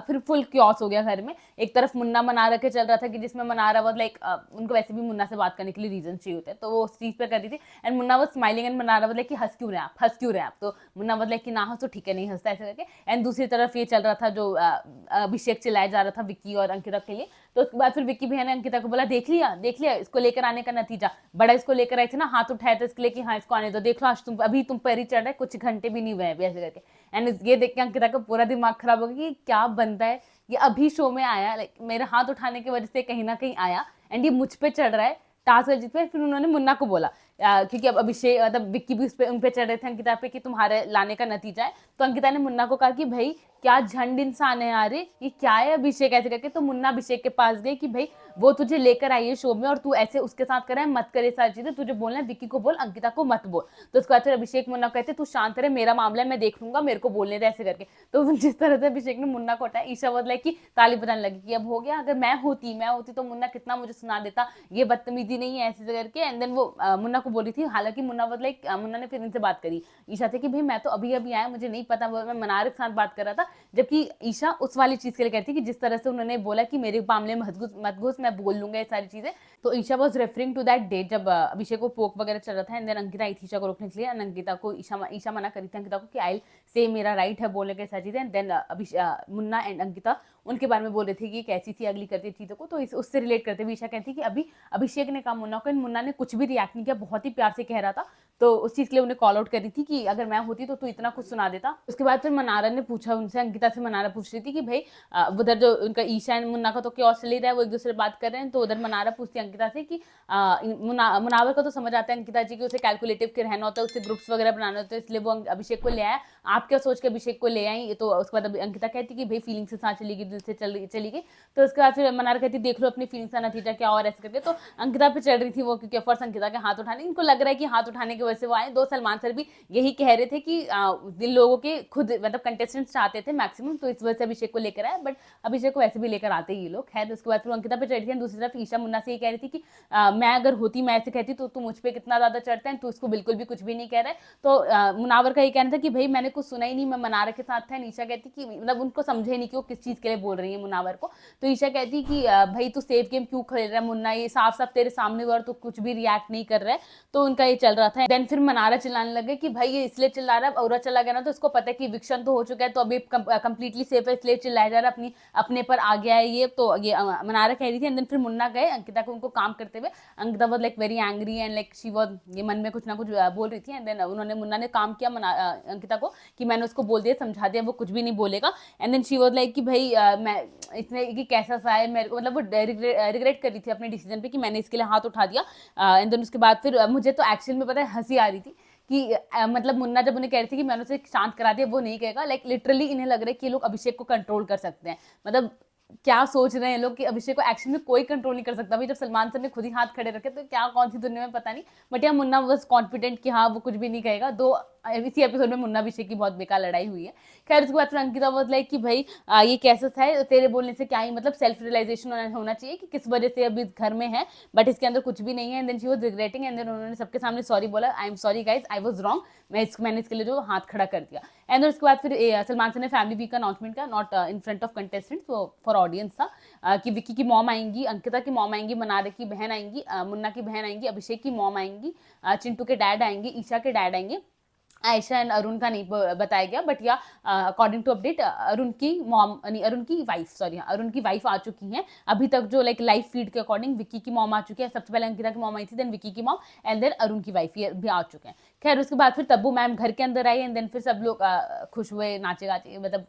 फिर फुल क्योस हो गया घर में। एक तरफ मुन्ना मनारा के चल रहा था कि जिसमें मनारा वॉज लाइक उनको वैसे भी मुन्ना से बात करने के लिए रीजन चाहिए होते हैं, तो वो उस चीज पे कर रही थी and Munna was smiling and Mannara was like कि हंस क्यों रहे आप, हंस क्यों रहे आप। तो मुन्ना वॉज लाइक कि ना हंस तो ठीक है नहीं हंसता, ऐसे करके। एंड दूसरी तरफ ये चल रहा था जो अभिषेक चिल्लाया जा रहा था विक्की और अंकिता के लिए। तो उसके बाद फिर विक्की भैया ने अंकिता को बोला देख लिया इसको लेकर आने का नतीजा, बड़ा इसको लेकर आई थी ना, हाथ उठाया था इसके लिए कि हाँ इसको आने दो, देख लो आज तुम अभी तुम पर ही चढ़ रहे, कुछ घंटे भी नहीं हुए ऐसे करके। एंड ये देख के अंकिता का पूरा दिमाग खराब हो गया कि क्या बनता है, ये अभी शो में आया, लाइक मेरे हाथ उठाने की वजह से कहीं ना कहीं आया एंड ये मुझ पे चढ़ रहा है टास्क जीत पे। फिर उन्होंने मुन्ना को बोला क्योंकि अब अभिषेक मतलब विक्की भी उस पे उन पे चढ़ रहे थे अंकिता पे कि तुम्हारे लाने का नतीजा है। तो अंकिता ने मुन्ना को कहा कि भाई क्या झंड इंसान है यार, ये क्या है अभिषेक ऐसे करके। तो मुन्ना अभिषेक के पास गए कि भाई वो तुझे लेकर आई है शो में और तू ऐसे उसके साथ कर रहा है, मत करे सारी चीजें, तुझे बोलना है विक्की को बोल, अंकिता को मत बोल। तो उसके बाद फिर अभिषेक मुन्ना कहते तू शांत रहे, मेरा मामला है, मैं देख लूंगा, मेरे को बोलने दे ऐसे करके। तो जिस तरह से अभिषेक ने मुन्ना को हटाया, ईशा वाज लाइक कि ताली बजाने लगी कि अब हो गया, अगर मैं होती तो मुन्ना कितना मुझे सुना देता, ये बदतमीजी नहीं है ऐसे करके। एंड देन वो मुन्ना को बोली थी, हालांकि मुन्ना वाज लाइक, मुन्ना ने फिर इनसे बात करी ईशा से कि भाई मैं तो अभी अभी आया, मुझे नहीं पता, मैं मनार के साथ बात कर रहा था। जबकि ईशा उस वाली चीज के लिए कहती कि जिस तरह से उन्होंने बोला कि मेरे मामले में मत घुस, मैं बोल लूंगा ये सारी चीजें। तो Isha was referring to that date जब अभिषेक को पोक वगैरह चल रहा था। एंड देन अंकिता आई थी ईशा को रोकने के लिए, अंकिता को ईशा मना करी थी अंकिता को कि आई से मेरा राइट है बोलने के सारी चीजें। And then Munna and Ankita उनके बारे में बोल रहे थे कि कैसी थी अगली करती चीजों को। तो उससे रिलेट करते हुए ईशा कहती कि अभी अभिषेक ने कहा मुन्ना को, मुन्ना ने कुछ भी रिएक्ट नहीं किया, बहुत ही प्यार से कह रहा था। तो उस चीज के लिए उन्हें कॉल आउट करी थी कि अगर मैं होती तो तू इतना कुछ सुना देता। उसके बाद फिर मनारा ने पूछा उनसे, अंकिता से मनारा पूछ रही थी कि भाई उधर जो उनका ईशा एंड मुन्ना का तो क्या चल रहा है, वो एक दूसरे बात कर रहे हैं। तो उधर मनारा पूछती अंकिता से कि मुनावर का तो समझ आता है अंकिता जी की, उसे कैलकुलेटिव के रहना होता है, उससे ग्रुप्स वगैरह बनाना होता है, इसलिए वो अभिषेक को ले आया। आप क्या सोच के अभिषेक को ले आई? तो उसके बाद अंकिता कहती कि भाई फीलिंग से साथ चली गई, दिल से चली गई। तो उसके बाद फिर मनारा कहती देख लो अपनी फीलिंग्स का नतीजा क्या और ऐसे करके। तो अंकिता पे चढ़ रही थी वो, क्योंकि ऑफकोर्स अंकिता के हाथ उठाने, इनको लग रहा है कि हाथ उठाने की वजह से वो आए। दो सलमान सर भी यही कह रहे थे कि जिन लोगों के खुद मतलब कंटेस्टेंट्स चाहते थे मैक्सिमम, तो इस वजह से अभिषेक को लेकर आए, बट अभिषेक को वैसे भी लेकर आते ही ये लोग। खैर उसके बाद फिर अंकिता पे चढ़ी थी। दूसरी तरफ ईशा मुन्ना से ये कह रही थी कि मैं अगर होती, मैं ऐसे कहती तो तू मुझ पे कितना ज्यादा चढ़ता है, तू इसको बिल्कुल भी कुछ भी नहीं कह रहा है। तो मुनावर का ये कहना था कि भाई मैंने कुछ सुना ही नहीं, मैं मनारा के साथ था। ईशा कहती कि मतलब उनको समझे नहीं कि वो किस चीज के लिए बोल रही है मुनावर को। तो ईशा कहती कि भाई तू सेफ गेम क्यों खेल रहा है मुन्ना, ये साफ साफ तेरे सामने हुआ और तू कुछ भी रिएक्ट नहीं कर रहा है। तो उनका ये चल रहा था। देन फिर मनारा चिल्लाने लगे कि भाई ये इसलिए चिल्ला रहा है, औरा चला गया ना तो इसको पता है कि विक्शन तो हो चुका है, तो अभी कंप्लीटली सेफ है, इसलिए चिल्लाया जा रहा है, अपने पर आ गया है ये। तो ये मनारा कह रही थी। एंड देन फिर मुन्ना गए अंकिता को उनको काम करते हुए। Ankita was like very angry and like she was, ये मन में कुछ ना कुछ बोल रही थी। एंड देन मुन्ना ने काम किया अंकिता को कि मैंने उसको बोल दिया, समझा दिया, वो कुछ भी नहीं बोलेगा। And then she was like कि भाई मैं इतने कि कैसा सा है मेरे को, मतलब वो रिग्रेट कर रही थी अपने डिसीजन पे कि मैंने इसके लिए हाथ उठा दिया। एंड देन उसके बाद फिर मुझे तो एक्चुअल में पता है हंसी आ रही थी कि मतलब मुन्ना जब उन्हें कह रही थी कि मैंने उसे शांत करा दिया, वो नहीं कहेगा, लाइक लिटरली इन्हें लग रहा है कि ये लोग अभिषेक को कंट्रोल कर सकते हैं। मतलब क्या सोच रहे हैं लोग कि अभिषेक को एक्शन में कोई कंट्रोल नहीं कर सकता। भाई जब सलमान सर ने खुद ही हाथ खड़े रखे तो क्या कौन सी दुनिया में पता नहीं। बट यहाँ मुन्ना वाज कॉन्फिडेंट कि हाँ वो कुछ भी नहीं कहेगा। इसी एपिसोड में मुन्ना अभिषेक की बहुत बेकार लड़ाई हुई है। खैर उसके बाद फिर अंकिता वाज लाइक कि भाई ये कैसा है, तेरे बोलने से क्या ही मतलब, सेल्फ रियलाइजेशन होना चाहिए कि किस वजह से अभी इस घर में है, बट इसके अंदर कुछ भी नहीं है। And then she was regretting. And then उन्होंने सबके सामने सॉरी बोला, I am sorry guys, I was wrong, मैंने इसके लिए जो हाथ खड़ा कर दिया। एंड देन उसके बाद फिर सलमान सर ने फैमिली वीक का अनाउंसमेंट किया, not in front of contestants, वो फॉर ऑडियंस था कि विक्की की मॉम आएंगी, अंकिता की मॉम आएंगी, मनारे की बहन आएंगी, मुन्ना की बहन आएंगी, अभिषेक की मॉम आएंगी, चिंटू के डैड आएंगे, ईशा के डैड आएंगे। आयशा एंड अरुण का नहीं बताया गया, बट या अकॉर्डिंग टू अपडेट अरुण की वाइफ आ चुकी हैं। अभी तक जो लाइक लाइव फीड के अकॉर्डिंग विक्की की मॉम आ चुकी है, सबसे पहले अंकिता की मॉम आई थी, देन विक्की की मॉम, एंड देन अरुण की वाइफ भी आ चुके हैं। खैर उसके बाद फिर तब्बू मैम घर के अंदर आई। एंड देन फिर सब लोग खुश हुए, नाचे गाचे, मतलब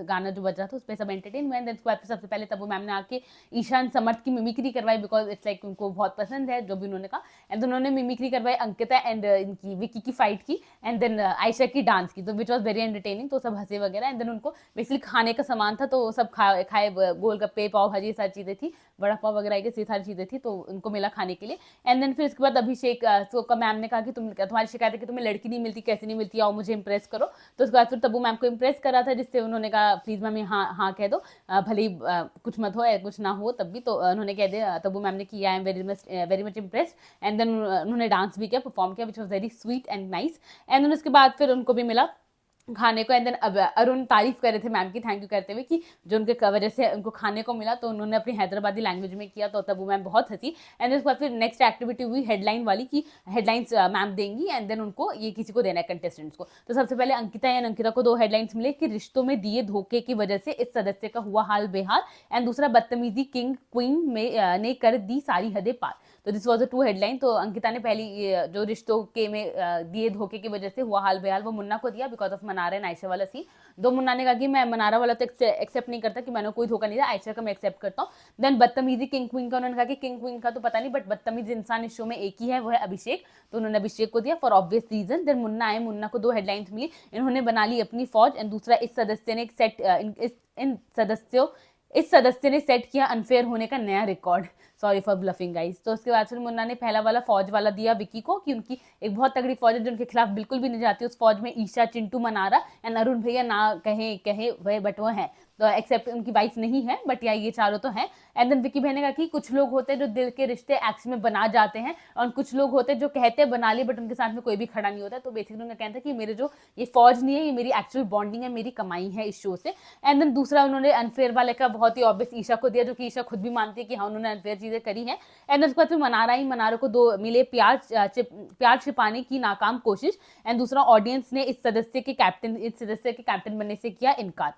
गाना जो बज रहा था उस पर सब एंटरटेन हुए। एंड देन उसके बाद सबसे पहले तब्बू मैम ने आके ईशान समर्थ की मिमिक्री करवाई, बिकॉज इट्स लाइक उनको बहुत पसंद है जो भी उन्होंने कहा। एंड उन्होंने मिमिक्री करवाई अंकिता एंड इनकी विक्की की फाइट की, एंड देन आयशा की डांस की, तो विच वॉज वेरी एंटरटेनिंग। तो सब हंसे वगैरह। एंड देन उनको बेसिकली खाने का सामान था, तो सब खाए, गोलगप्पे, पाव भाजी, सारी चीज़ें थी, बड़ा पाव वगैरह की सारी चीज़ें थी, तो उनको मिला खाने के लिए। एंड देन फिर इसके बाद अभिषेक का मैम ने कहा कि तुम्हारी शिकायत है कि तुम्हें लड़की नहीं मिलती, कैसे नहीं मिलती, आओ मुझे इंप्रेस करो। तो उसके बाद फिर तब्बू मैम को इंप्रेस करा था, जिससे उन्होंने कहा प्लीज़ मैम हाँ कह दो, भले ही कुछ मत हो या कुछ ना हो तब भी। तो उन्होंने कह दिया, तब्बू मैम ने कि I am very much impressed. And then उन्होंने डांस भी किया, परफॉर्म किया, which was very sweet and nice. And then उसके बाद फिर उनको भी मिला खाने को। एंड देन अरुण तारीफ कर रहे थे मैम की, थैंक यू करते हुए कि जो उनके वजह से उनको खाने को मिला, तो उन्होंने अपनी हैदराबादी लैंग्वेज में किया, तो तब वो मैम बहुत हंसी। एंड उसके बाद फिर नेक्स्ट एक्टिविटी हुई हेडलाइन वाली, कि हेडलाइंस मैम देंगी एंड देन उनको ये किसी को देना है कंटेस्टेंट्स को। तो सबसे पहले अंकिता को 2 हेडलाइंस मिले कि रिश्तों में दिए धोखे की वजह से इस सदस्य का हुआ हाल बेहाल, एंड दूसरा बदतमीजी किंग क्वीन में ने कर दी सारी हदें पार। तो this was a true headline. तो अंकिता ने पहली जो रिश्तों के में दिए धोखे की वजह से हुआ हाल बेहाल वो मुन्ना को दिया because of Mannara and Ayesha वाला सीन। दो मुन्ना ने कहा कि मैं मनारा वाला तो एक्सेप्ट नहीं करता कि मैंने कोई धोखा नहीं दिया, आयशा का मैं एक्सेप्ट करता हूँ। देन बदतमीजी किंग क्वीन का, उन्होंने कहा कि किंग क्वीन का तो पता नहीं बट बदतमीज इंसान इस शो में एक ही है, वो है अभिषेक, तो उन्होंने अभिषेक को दिया for obvious reason. Then Munna आए, मुन्ना को 2 हेडलाइंस मिली, इन्होंने बना ली अपनी फौज एंड दूसरा इस सदस्य ने इस सदस्य ने सेट किया अनफेयर होने का नया record. Sorry for bluffing guys. तो उसके बाद फिर मुन्ना ने पहला वाला फौज वाला दिया विकी को कि उनकी एक बहुत तगड़ी फौज है जो उनके खिलाफ बिल्कुल भी नहीं जाती। उस फौज में ईशा, चिंटू, मनारा एंड अरुण भैया ना कहे वह बट वो है, तो एक्सेप्ट उनकी वाइफ नहीं है बट या ये चारों तो हैं। एंड देन विकी भैया ने कहा कि कुछ लोग होते हैं जो दिल के रिश्ते एक्शन में बना जाते हैं और कुछ लोग होते हैं जो कहते हैं बना लिए बट उनके साथ में कोई भी खड़ा नहीं होता। तो बेसिकली उनका कहना था कि मेरे जो ये फौज नहीं है, ये मेरी एक्चुअल बॉन्डिंग है, मेरी कमाई है इस शो से। एंड देन दूसरा उन्होंने अनफेयर वाले का बहुत ही ऑब्वियस ईशा को दिया, जो कि ईशा खुद भी मानती है कि हाँ उन्होंने अनफेयर चीजें करी है। एंड उसके बाद फिर मनारा को 2 मिले प्यार छिपाने की नाकाम कोशिश एंड दूसरा ऑडियंस ने इस सदस्य के कैप्टन बनने से किया इनकार,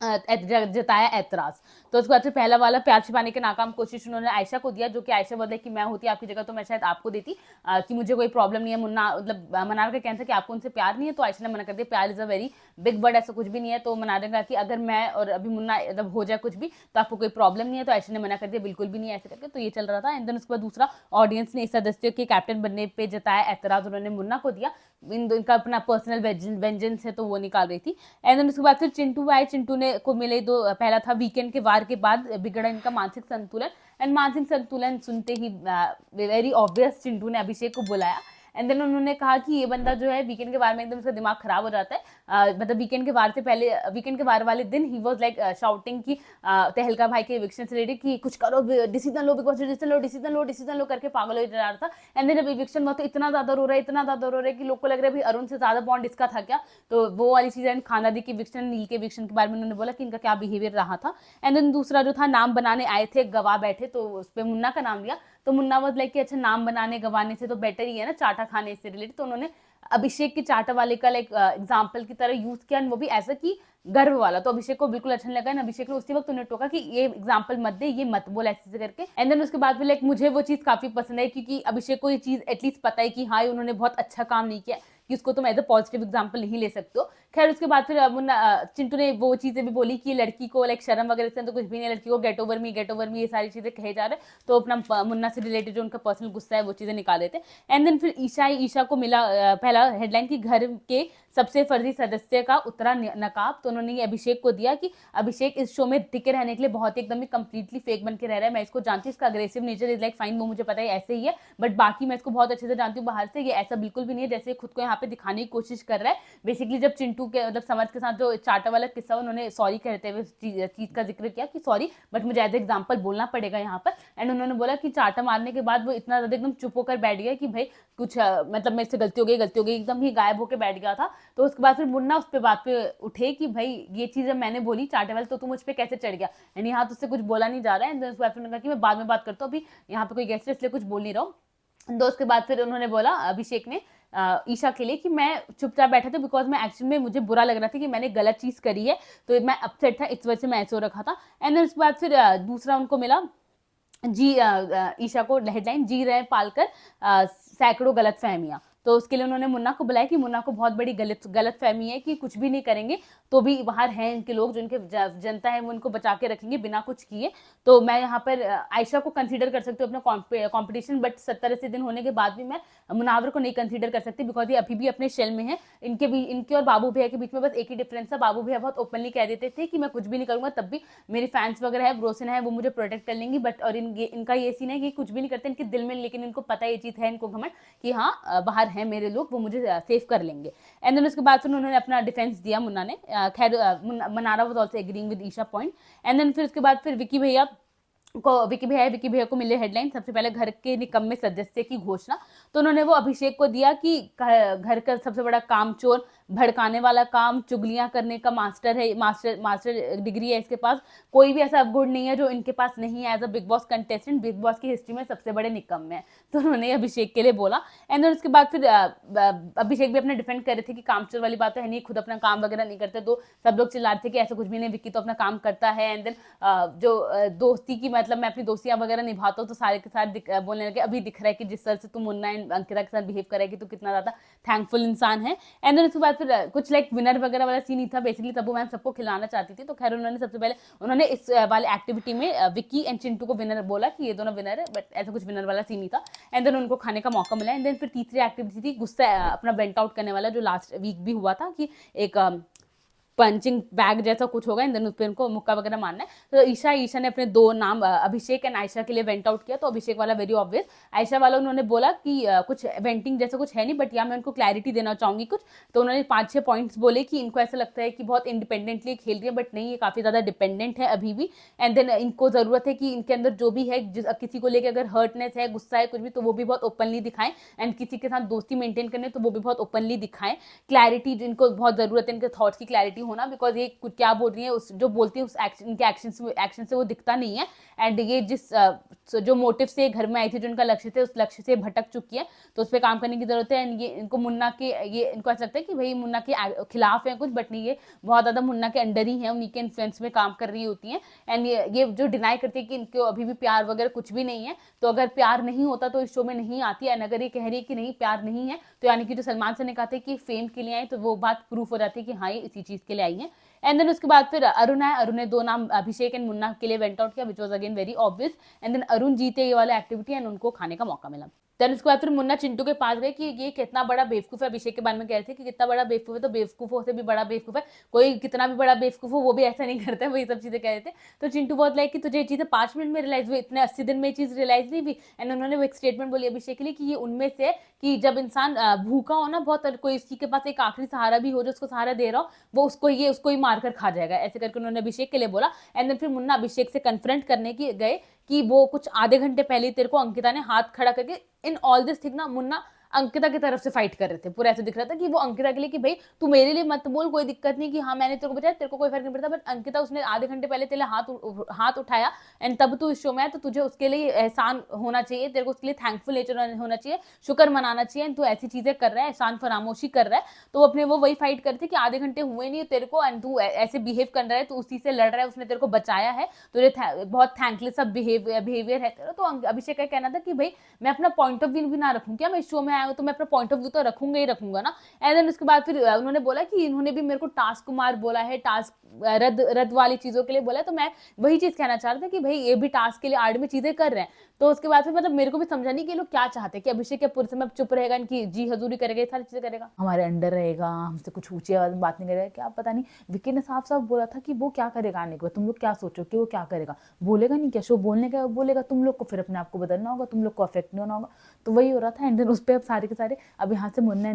जताया ऐतराज। तो उसके बाद फिर पहला वाला प्यार छिपाने की नाकाम कोशिश उन्होंने आयशा को दिया, जो कि आयशा बोले कि मैं होती आपकी जगह तो मैं शायद आपको देती, कि मुझे कोई प्रॉब्लम नहीं है। मुन्ना मतलब मनारा का कहना था कि आपको उनसे प्यार नहीं है, तो आयशा ने मना कर दिया, प्यार is a very big word, ऐसा कुछ भी नहीं है। तो मनारा ने कहा कि अगर मैं और अभी मुन्ना मतलब हो जाए कुछ भी तो आपको कोई प्रॉब्लम नहीं है, तो आयशा ने मना कर दिया बिल्कुल भी नहीं ऐसे करके। तो ये चल रहा था। एंड देन उसके बाद दूसरा ऑडियंस ने इस सदस्य के कैप्टन बनने पर जताया ऐतराज, उन्होंने मुन्ना को दिया, इनका अपना पर्सनल वेंजेंस है तो वो निकाल रही थी। एंड देन उसके बाद फिर चिंटू आए, चिंटू ने को मिले 2, पहला था वीकेंड के वार के बाद बिगड़ा इनका मानसिक संतुलन एंड मानसिक संतुलन सुनते ही वेरी ऑब्वियस चिंटू ने अभिषेक को बुलाया। एंड देन उन्होंने कहा कि ये बंदा जो है वीकेंड के वार में एकदम उसका दिमाग खराब हो जाता है। मतलब वीकेंड के वार से पहले, वीकेंड के वार वाले दिन ही वाज लाइक शाउटिंग की तहलका भाई के इविक्शन से रिलेटेड कि कुछ करो, डिसीजन लो, बिकॉज डिसीजन लो करके पागल हो जा रहा था। एंड देन जब इविक्शन हुआ तो इतना ज्यादा रो रहा है कि लोग को लग रहा है भाई अरुण से ज्यादा बॉन्ड इसका था क्या। तो वो वाली चीज एंड खानादी की इविक्शन, नील के इविक्शन के बारे में उन्होंने बोला कि इनका क्या बिहेवियर रहा था। एंड देन दूसरा जो था नाम बनाने आए थे गवाह बैठे, तो उस पर मुन्ना का नाम लिया। तो मुन्ना वाज लाइक कि अच्छा नाम बनाने गवाने से तो बेटर ही है ना चाटा खाने से रिलेटेड। तो उन्होंने अभिषेक के चाटा वाले का लाइक एग्जाम्पल की तरह यूज किया, वो भी ऐसा कि गर्व वाला। तो अभिषेक को बिल्कुल अच्छा नहीं लगा, अभिषेक ने उसी वक्त उन्हें टोका कि ये एग्जाम्पल मत दे, ये मत बोल ऐसे करके। एंड देन उसके बाद भी लाइक मुझे वो चीज काफी पसंद है क्योंकि अभिषेक को ये चीज एटलीस्ट पता है कि हाँ उन्होंने बहुत अच्छा काम नहीं किया, कि उसको तुम एज अ पॉजिटिव एग्जाम्पल नहीं ले सकते हो। खैर उसके बाद फिर चिंटू ने वो चीजें भी बोली कि लड़की को लाइक शर्म वगैरह से तो कुछ भी नहीं, लड़की को गेट ओवर मी ये सारी चीजें कहे जा रहे हैं। तो अपना मुन्ना से रिलेटेड जो उनका पर्सनल गुस्सा है वो चीजें निकाल रहे थे। एंड देन फिर ईशा को मिला पहला हेडलाइन की घर के सबसे फर्जी सदस्य का उतरा नकाब। तो उन्होंने ये अभिषेक को दिया कि अभिषेक इस शो में टिके रहने के लिए बहुत ही एकदम ही कंप्लीटली फेक बन के रह रहा है। मैं इसको जानती हूँ, इसका aggressive nature is like fine, वो मुझे पता है ऐसे ही है, बट बाकी मैं इसको बहुत अच्छे से जानती हूँ बाहर से, ये ऐसा बिल्कुल भी नहीं है जैसे खुद को यहाँ पे दिखाने की कोशिश कर रहा है। बेसिकली जब चिंटू के मतलब समर्थ के साथ जो चाटा वाला किस्सा, उन्होंने सॉरी कहते हुए चीज का जिक्र किया कि सॉरी बट मुझे एज एग्जाम्पल बोलना पड़ेगा यहाँ पर। एंड उन्होंने बोला कि चाटा मारने के बाद वो इतना ज्यादा एकदम चुप होकर बैठ गया कि भाई कुछ मतलब मेरे से गलती हो गई, एकदम ही गायब होकर बैठ गया था। तो उसके बाद फिर मुन्ना उस पर बात पे उठे कि भाई ये चीज जब मैंने बोली चाटे वाले तो तू मुझ पे कैसे चढ़ गया, यानी यहाँ तुझसे कुछ बोला नहीं जा रहा है। उसके बाद फिर उन्होंने कहा कि मैं बाद में बात करता हूँ, अभी यहाँ पे कोई गेस्ट है इसलिए कुछ बोल नहीं रहा हूँ। तो उसके बाद फिर उन्होंने बोला अभिषेक ने ईशा के लिए कि मैं चुपचाप बैठा था बिकॉज मैं एक्चुअली में मुझे बुरा लग रहा था कि मैंने गलत चीज करी है, तो मैं अपसेट था, इस वजह से मैं ऐसे हो रखा था। एंड उसके बाद फिर दूसरा उनको मिला ईशा को हेडलाइन जी रहे पालकर सैकड़ों गलत फहमियां। तो उसके लिए उन्होंने मुन्ना को बुलाया कि मुन्ना को बहुत बड़ी गलत फहमी है कि कुछ भी नहीं करेंगे तो भी बाहर हैं इनके लोग, जो इनके जनता है वो इनको बचा के रखेंगे बिना कुछ किए। तो मैं यहाँ पर आयशा को कंसीडर कर सकती हूँ अपना कॉम्पिटिशन, बट 70-80 दिन होने के बाद भी मैं मुनावर को नहीं कंसीडर कर सकती बिकॉज ये अभी भी अपने शेल में है। इनके और बाबू भैया के बीच में बस एक ही डिफरेंस था, बाबू भैया बहुत ओपनली कह देते थे कि मैं कुछ भी नहीं करूंगा, तब भी मेरी फैंस वगैरह है, ब्रोसन है, वो मुझे प्रोटेक्ट कर लेंगी। बट और इनका ये सीन है कि कुछ भी नहीं करते इनके दिल में, लेकिन इनको पता ये चीज है, इनको घमंड कि हाँ बाहर है मेरे लोग, वो मुझे सेव कर लेंगे। एंड देन उसके बाद फिर उन्होंने अपना डिफेंस दिया मुन्ना ने। खैर Mannara was also agreeing with Isha point. And then फिर उसके बाद फिर विकी भैया को मिले हेडलाइन, सबसे पहले घर के निकम्मे सदस्य की घोषणा। तो उन्होंने वो अभिषेक को दिया कि घर का सबसे बड़ा कामचोर भड़काने वाला काम, चुगलियां करने का मास्टर है, मास्टर डिग्री है इसके पास। कोई भी ऐसा गुण नहीं है जो इनके पास नहीं है। As a Bigg Boss contestant, Bigg Boss की हिस्ट्री में सबसे बड़े निकम्मे हैं। तो उन्होंने अभिषेक के लिए बोला। एंड देन उसके बाद फिर अभिषेक भी अपना डिफेंड कर रहे थे कि कामचोर वाली बात तो है नहीं, खुद अपना काम वगैरह नहीं करते। तो सब लोग चिल्ला रहे थे कि ऐसा कुछ भी नहीं, विक्की तो अपना काम करता है। एंड देन जो दोस्ती की, मतलब मैं अपनी दोस्तियां वगैरह निभाता हूँ, तो सारे के सारे बोलने लगे अभी दिख रहा है कि जिस तरह से तुम मुन्ना अंकिता के साथ बिहेव कर रहा है कि तू कितना ज्यादा थैंकफुल इंसान है। एंड देन उसके बाद फिर कुछ लाइक विनर वगैरह वाला सीन ही था बेसिकली। तब्बू मैम सबको खिलाना चाहती थी, तो खैर उन्होंने सबसे पहले उन्होंने इस वाले एक्टिविटी में विक्की एंड चिंटू को विनर बोला कि ये दोनों विनर है, बट ऐसा कुछ विनर वाला सीन ही था। एंड देन उनको खाने का मौका मिला। एंड देन फिर तीसरी एक्टिविटी थी गुस्सा अपना वेंट आउट करने वाला, जो लास्ट वीक भी हुआ था कि एक पंचिंग बैग जैसा कुछ होगा, एंड देन उस पर उनको मुक्का वगैरह मारना है। तो ईशा ने अपने 2 नाम अभिषेक एंड आयशा के लिए वेंट आउट किया। तो अभिषेक वाला वेरी ऑब्वियस, आयशा वाला उन्होंने बोला कि कुछ वेंटिंग जैसा कुछ है नहीं, बट यहाँ मैं उनको क्लैरिटी देना चाहूंगी कुछ। तो उन्होंने 5-6 पॉइंट्स बोले कि इनको ऐसा लगता है कि बहुत इंडिपेंडेंटली खेल रही है, बट नहीं, ये काफी ज्यादा डिपेंडेंट है अभी भी। एंड देन इनको जरूरत है कि इनके अंदर जो भी है, किसी को लेकर अगर हर्टनेस है, गुस्सा है, कुछ भी, तो वो भी बहुत ओपनली दिखाएं। एंड किसी के साथ दोस्ती मेंटेन करने, तो वो भी बहुत ओपनली दिखाएं। क्लैरिटी जिनको बहुत जरूरत है, इनके थॉट्स की क्लैरिटी होना, बिकॉज ये क्या बोल रही है, उस जो बोलती है उस इनके एक्शन से वो दिखता नहीं है। एंड ये जिस जो मोटिव से घर में आई थी, जो इनका लक्ष्य थे, उस लक्ष्य से भटक चुकी है, तो उस पर काम करने की जरूरत है। एंड ये इनको मुन्ना के, ये इनको ऐसा लगता है कि भाई मुन्ना के खिलाफ है कुछ, बट नहीं, ये बहुत ज्यादा मुन्ना के अंडर ही है, उन्हीं के इन्फ्लुएंस में काम कर रही होती है। एंड ये जो डिनाई करती है कि इनको अभी भी प्यार वगैरह कुछ भी नहीं है, तो अगर प्यार नहीं होता तो इस शो में नहीं आती। एंड अगर ये कह रही है कि नहीं प्यार नहीं है, तो यानी कि जो सलमान सर ने कहा था कि फेम के लिए आई, तो वो बात प्रूफ हो जाती है कि हाँ ये इसी चीज के लिए आई है। एंड देन उसके बाद फिर अरुण है, अरुण ने 2 नाम अभिषेक एंड मुन्ना के लिए वेंट आउट किया, which was again very obvious. And then Arun जीते ये वाला एक्टिविटी, एंड उनको खाने का मौका मिला। देन उसके बाद फिर मुन्ना चिंटू के पास गए कि ये कितना बड़ा बेवकूफ है। अभिषेक के बारे में कह रहे थे कि कितना बड़ा बेवकूफ है, तो बेवकूफों से भी बड़ा बेवकूफ है, कोई कितना भी बड़ा बेवकूफ हो वो भी ऐसा नहीं करता है, वही सब चीजें कह रहे थे। तो चिंटू बहुत लाइक कि तुझे ये चीजें 5 मिनट में रियलाइज हुई, इतने 80 दिन में ये चीज रियलाइज नहीं हुई। एंड उन्होंने वो एक स्टेटमेंट बोली अभिषेक के लिए कि ये उनमें से कि जब इंसान भूखा हो ना बहुत, कोई इसकी के पास एक आखिरी सहारा भी हो जो उसको सहारा दे रहा हो, वो उसको ही मार कर खा जाएगा, ऐसे करके उन्होंने अभिषेक के लिए बोला। एंड देन फिर मुन्ना अभिषेक से कन्फ्रंट करने की गए कि वो कुछ आधे घंटे पहले तेरे को अंकिता ने हाथ खड़ा करके, इन ऑल दिस थिंग ना मुन्ना अंकिता की तरफ से फाइट कर रहे थे। पूरा ऐसे दिख रहा था कि वो अंकिता के लिए कि भाई तू मेरे लिए मत बोल, कोई दिक्कत नहीं कि हाँ मैंने तेरे को बचाया, तेरे को कोई फर्क नहीं पड़ता, बट अंकिता उसने आधे घंटे पहले तेरे हाथ उठाया एंड तब तू इस शो में आया, तो तुझे उसके लिए एहसान होना चाहिए, तेरे को उसके लिए थैंकफुल नेचर होना चाहिए, शुक्र मनाना चाहिए। तू ऐसी चीजें कर रहा है, एहसान फरामोशी कर रहा है। तो अपने वो वही फाइट करते कि आधे घंटे हुए नहीं तेरे को, एंड तू ऐसे बिहेव कर रहा है, तू उसी से लड़ रहा है, उसने तेरे को बचाया है, तुझे बहुत थैंकलेस सब बिहेवियर है तेरा। तो अभिषेक का कहना था कि भाई मैं अपना पॉइंट ऑफ व्यू भी ना रखूं क्या, मैं इस शो में आया हूं तो मैं अपना पॉइंट ऑफ व्यू तो रखूंगा ही रखूंगा ना। एंड देन उसके बाद फिर उन्होंने बोला कि इन्होंने भी मेरे को टास्क कुमार बोला है, टास्क रद्द वाली चीजों के लिए बोला है, तो मैं वही चीज कहना चाह रहा था कि भाई ये भी टास्क के लिए आड़ में चीजें कर रहे हैं। तो उसके बाद फिर मतलब मेरे को भी समझा नहीं कि लोग क्या चाहते हैं, कि अभिषेक क्या पूरे समय चुप रहेगा, इनकी जी हजूरी करेगा, ये सारी चीजें करेगा, हमारे अंडर रहेगा, हमसे कुछ ऊंची आवाज में बात नहीं करेगा, क्या पता नहीं। विक्की ने साफ साफ बोला था कि वो क्या करेगा आने के बाद, तुम लोग क्या सोचो कि वो क्या करेगा, बोलेगा नहीं क्या, शो बोलने का बोलेगा, तुम लोग को फिर अपने आप को बदलना होगा, तुम लोग को अफेक्ट नहीं होना होगा। तो वही हो रहा था। एंड देन उस पर अब सारे के सारे अब यहाँ से मुन्ना